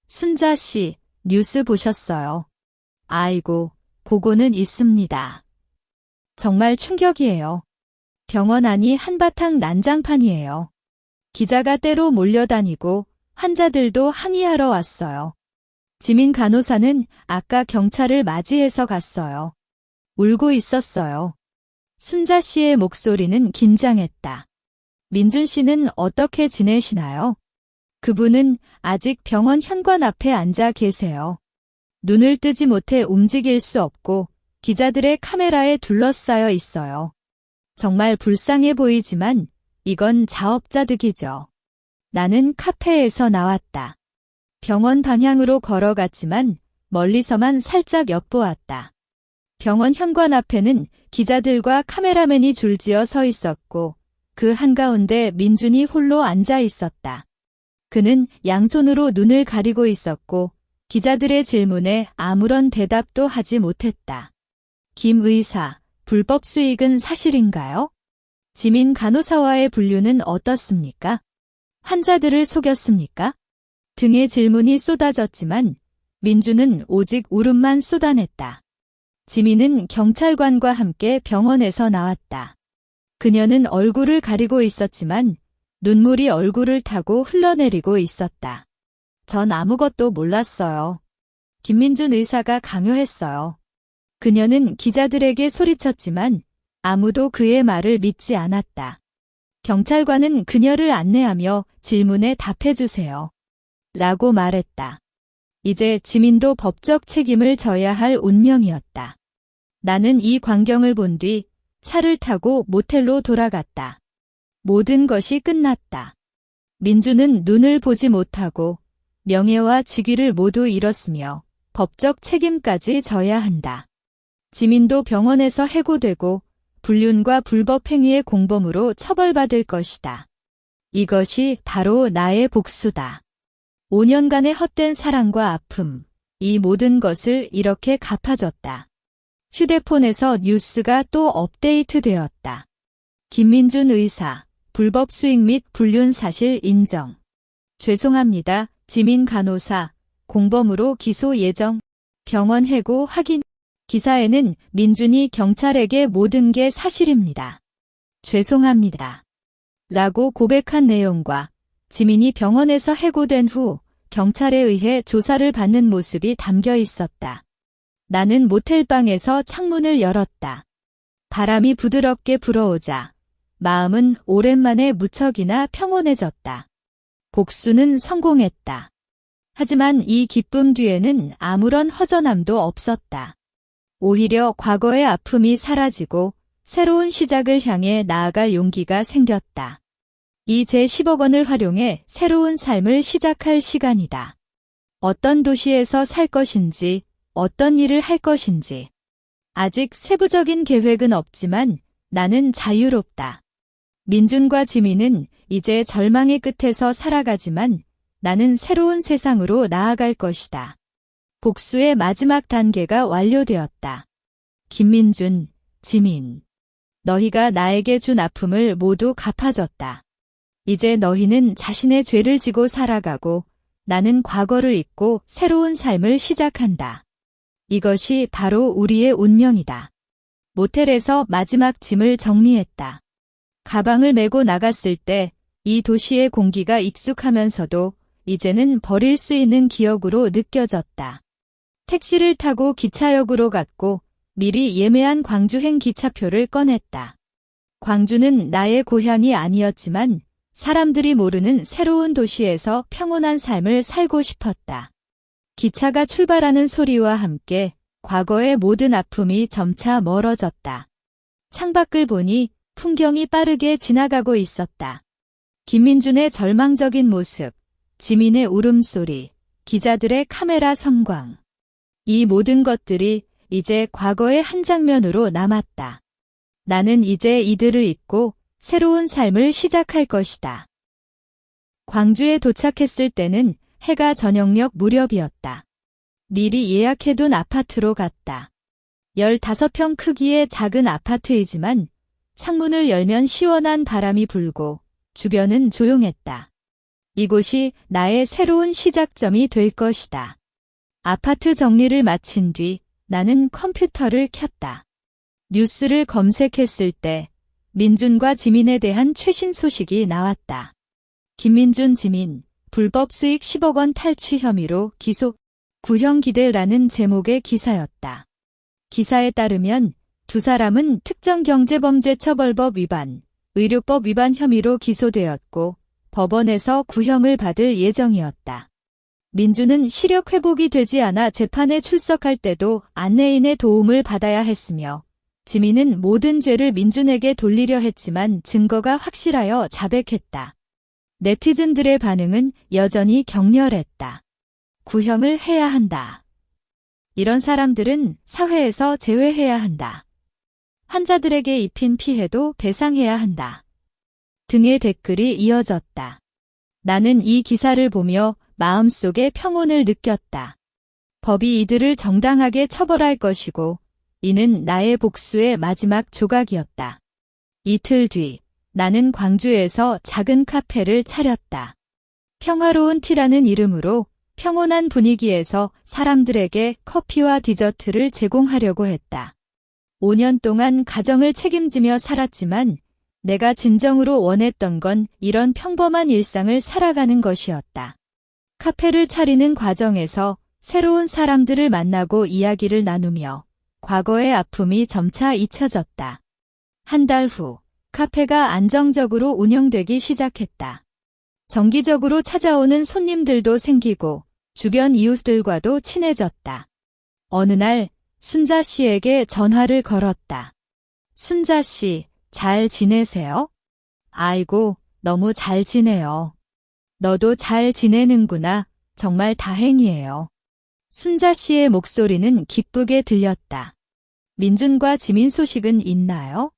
순자 씨, 뉴스 보셨어요? 아이고, 보고는 있습니다. 정말 충격이에요. 병원 안이 한바탕 난장판이에요. 기자가 때로 몰려다니고 환자들도 항의하러 왔어요. 지민 간호사는 아까 경찰을 맞이해서 갔어요. 울고 있었어요. 순자 씨의 목소리는 긴장했다. 민준 씨는 어떻게 지내시나요? 그분은 아직 병원 현관 앞에 앉아 계세요. 눈을 뜨지 못해 움직일 수 없고 기자들의 카메라에 둘러싸여 있어요. 정말 불쌍해 보이지만 이건 자업자득이죠. 나는 카페에서 나왔다. 병원 방향으로 걸어갔지만 멀리서만 살짝 엿보았다. 병원 현관 앞에는 기자들과 카메라맨이 줄지어 서 있었고 그 한가운데 민준이 홀로 앉아 있었다. 그는 양손으로 눈을 가리고 있었고 기자들의 질문에 아무런 대답도 하지 못했다. 김 의사, 불법 수익은 사실인가요? 지민 간호사와의 분류는 어떻습니까? 환자들을 속였습니까? 등의 질문이 쏟아졌지만 민준은 오직 울음만 쏟아냈다. 지민은 경찰관과 함께 병원에서 나왔다. 그녀는 얼굴을 가리고 있었지만 눈물이 얼굴을 타고 흘러내리고 있었다. 전 아무것도 몰랐어요. 김민준 의사가 강요했어요. 그녀는 기자들에게 소리쳤지만 아무도 그의 말을 믿지 않았다. 경찰관은 그녀를 안내하며 질문에 답해주세요. 라고 말했다. 이제 지민도 법적 책임을 져야 할 운명이었다. 나는 이 광경을 본 뒤 차를 타고 모텔로 돌아갔다. 모든 것이 끝났다. 민주는 눈을 보지 못하고 명예와 직위를 모두 잃었으며 법적 책임까지 져야 한다. 지민도 병원에서 해고되고 불륜과 불법 행위의 공범으로 처벌받을 것이다. 이것이 바로 나의 복수다. 5년간의 헛된 사랑과 아픔, 이 모든 것을 이렇게 갚아줬다. 휴대폰에서 뉴스가 또 업데이트되었다. 김민준 의사, 불법 수익 및 불륜 사실 인정. 죄송합니다. 지민 간호사, 공범으로 기소 예정. 병원 해고 확인. 기사에는 민준이 경찰에게 모든 게 사실입니다. 죄송합니다. 라고 고백한 내용과 지민이 병원에서 해고된 후 경찰에 의해 조사를 받는 모습이 담겨 있었다. 나는 모텔방에서 창문을 열었다. 바람이 부드럽게 불어오자 마음은 오랜만에 무척이나 평온해졌다. 복수는 성공했다. 하지만 이 기쁨 뒤에는 아무런 허전함도 없었다. 오히려 과거의 아픔이 사라지고 새로운 시작을 향해 나아갈 용기가 생겼다. 이 제 10억 원을 활용해 새로운 삶을 시작할 시간이다. 어떤 도시에서 살 것인지, 어떤 일을 할 것인지. 아직 세부적인 계획은 없지만 나는 자유롭다. 민준과 지민은 이제 절망의 끝에서 살아가지만 나는 새로운 세상으로 나아갈 것이다. 복수의 마지막 단계가 완료되었다. 김민준, 지민. 너희가 나에게 준 아픔을 모두 갚아줬다. 이제 너희는 자신의 죄를 지고 살아가고 나는 과거를 잊고 새로운 삶을 시작한다. 이것이 바로 우리의 운명이다. 모텔에서 마지막 짐을 정리했다. 가방을 메고 나갔을 때 이 도시의 공기가 익숙하면서도 이제는 버릴 수 있는 기억으로 느껴졌다. 택시를 타고 기차역으로 갔고 미리 예매한 광주행 기차표를 꺼냈다. 광주는 나의 고향이 아니었지만 사람들이 모르는 새로운 도시에서 평온한 삶을 살고 싶었다. 기차가 출발하는 소리와 함께 과거의 모든 아픔이 점차 멀어졌다. 창밖을 보니 풍경이 빠르게 지나가고 있었다. 김민준의 절망적인 모습, 지민의 울음소리, 기자들의 카메라 섬광. 이 모든 것들이 이제 과거의 한 장면으로 남았다. 나는 이제 이들을 잊고 새로운 삶을 시작할 것이다. 광주에 도착했을 때는 해가 저녁녘 무렵이었다. 미리 예약해둔 아파트로 갔다. 15평 크기의 작은 아파트이지만 창문을 열면 시원한 바람이 불고 주변은 조용했다. 이곳이 나의 새로운 시작점이 될 것이다. 아파트 정리를 마친 뒤 나는 컴퓨터를 켰다. 뉴스를 검색했을 때 민준과 지민에 대한 최신 소식이 나왔다. 김민준, 지민, 불법 수익 10억 원 탈취 혐의로 기소, 구형 기대라는 제목의 기사였다. 기사에 따르면 두 사람은 특정경제범죄처벌법 위반, 의료법 위반 혐의로 기소되었고 법원에서 구형을 받을 예정이었다. 민주는 시력 회복이 되지 않아 재판에 출석할 때도 안내인의 도움을 받아야 했으며 지민은 모든 죄를 민준에게 돌리려 했지만 증거가 확실하여 자백했다. 네티즌들의 반응은 여전히 격렬했다. 구형을 해야 한다. 이런 사람들은 사회에서 제외해야 한다. 환자들에게 입힌 피해도 배상해야 한다. 등의 댓글이 이어졌다. 나는 이 기사를 보며 마음속에 평온을 느꼈다. 법이 이들을 정당하게 처벌할 것이고 이는 나의 복수의 마지막 조각이었다. 이틀 뒤 나는 광주에서 작은 카페를 차렸다. 평화로운 티라는 이름으로 평온한 분위기에서 사람들에게 커피와 디저트를 제공하려고 했다. 5년 동안 가정을 책임지며 살았지만 내가 진정으로 원했던 건 이런 평범한 일상을 살아가는 것이었다. 카페를 차리는 과정에서 새로운 사람들을 만나고 이야기를 나누며 과거의 아픔이 점차 잊혀졌다. 한 달 후 카페가 안정적으로 운영되기 시작했다. 정기적으로 찾아오는 손님들도 생기고 주변 이웃들과도 친해졌다. 어느 날 순자 씨에게 전화를 걸었다. 순자 씨, 잘 지내세요? 아이고, 너무 잘 지내요. 너도 잘 지내는구나. 정말 다행이에요. 순자 씨의 목소리는 기쁘게 들렸다. 민준과 지민 소식은 있나요?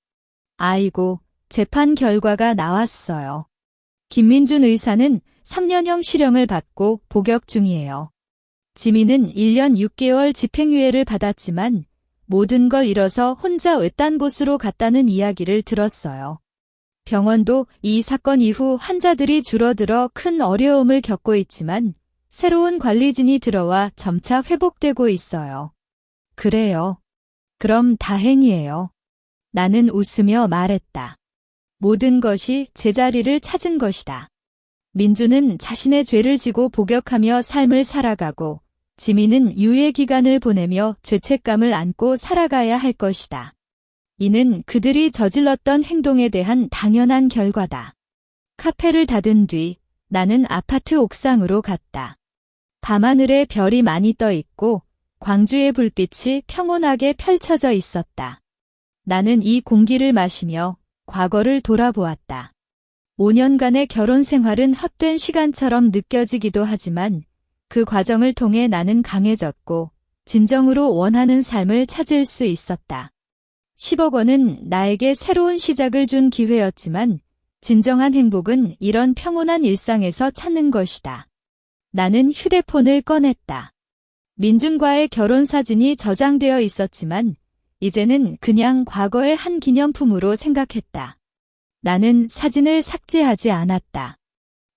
아이고, 재판 결과가 나왔어요. 김민준 의사는 3년형 실형을 받고 복역 중이에요. 지민은 1년 6개월 집행유예를 받았지만 모든 걸 잃어서 혼자 외딴 곳으로 갔다는 이야기를 들었어요. 병원도 이 사건 이후 환자들이 줄어들어 큰 어려움을 겪고 있지만 새로운 관리진이 들어와 점차 회복되고 있어요. 그래요. 그럼 다행이에요. 나는 웃으며 말했다. 모든 것이 제자리를 찾은 것이다. 민주는 자신의 죄를 지고 복역하며 삶을 살아가고 지민은 유예 기간을 보내며 죄책감을 안고 살아가야 할 것이다. 이는 그들이 저질렀던 행동에 대한 당연한 결과다. 카페를 닫은 뒤 나는 아파트 옥상으로 갔다. 밤하늘에 별이 많이 떠 있고 광주의 불빛이 평온하게 펼쳐져 있었다. 나는 이 공기를 마시며 과거를 돌아보았다. 5년간의 결혼 생활은 헛된 시간처럼 느껴지기도 하지만 그 과정을 통해 나는 강해졌고 진정으로 원하는 삶을 찾을 수 있었다. 10억 원은 나에게 새로운 시작을 준 기회였지만 진정한 행복은 이런 평온한 일상에서 찾는 것이다. 나는 휴대폰을 꺼냈다. 민준과의 결혼 사진이 저장되어 있었지만 이제는 그냥 과거의 한 기념품으로 생각했다. 나는 사진을 삭제하지 않았다.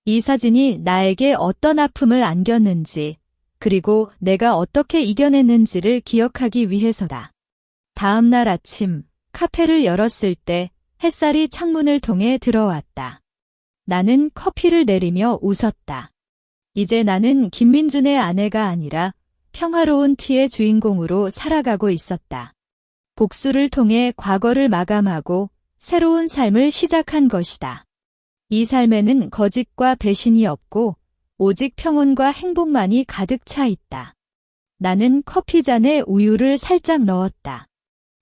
이 사진이 나에게 어떤 아픔을 안겼는지, 그리고 내가 어떻게 이겨냈는지를 기억하기 위해서다. 다음 날 아침, 카페를 열었을 때 햇살이 창문을 통해 들어왔다. 나는 커피를 내리며 웃었다. 이제 나는 김민준의 아내가 아니라 평화로운 티의 주인공으로 살아가고 있었다. 복수를 통해 과거를 마감하고 새로운 삶을 시작한 것이다. 이 삶에는 거짓과 배신이 없고 오직 평온과 행복만이 가득 차 있다. 나는 커피잔에 우유를 살짝 넣었다.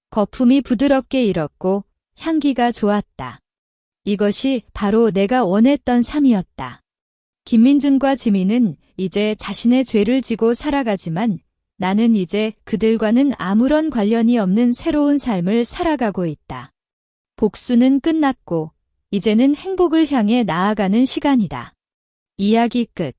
거품이 부드럽게 일었고 향기가 좋았다. 이것이 바로 내가 원했던 삶이었다. 김민준과 지민은 이제 자신의 죄를 지고 살아가지만 나는 이제 그들과는 아무런 관련이 없는 새로운 삶을 살아가고 있다. 복수는 끝났고 이제는 행복을 향해 나아가는 시간이다. 이야기 끝.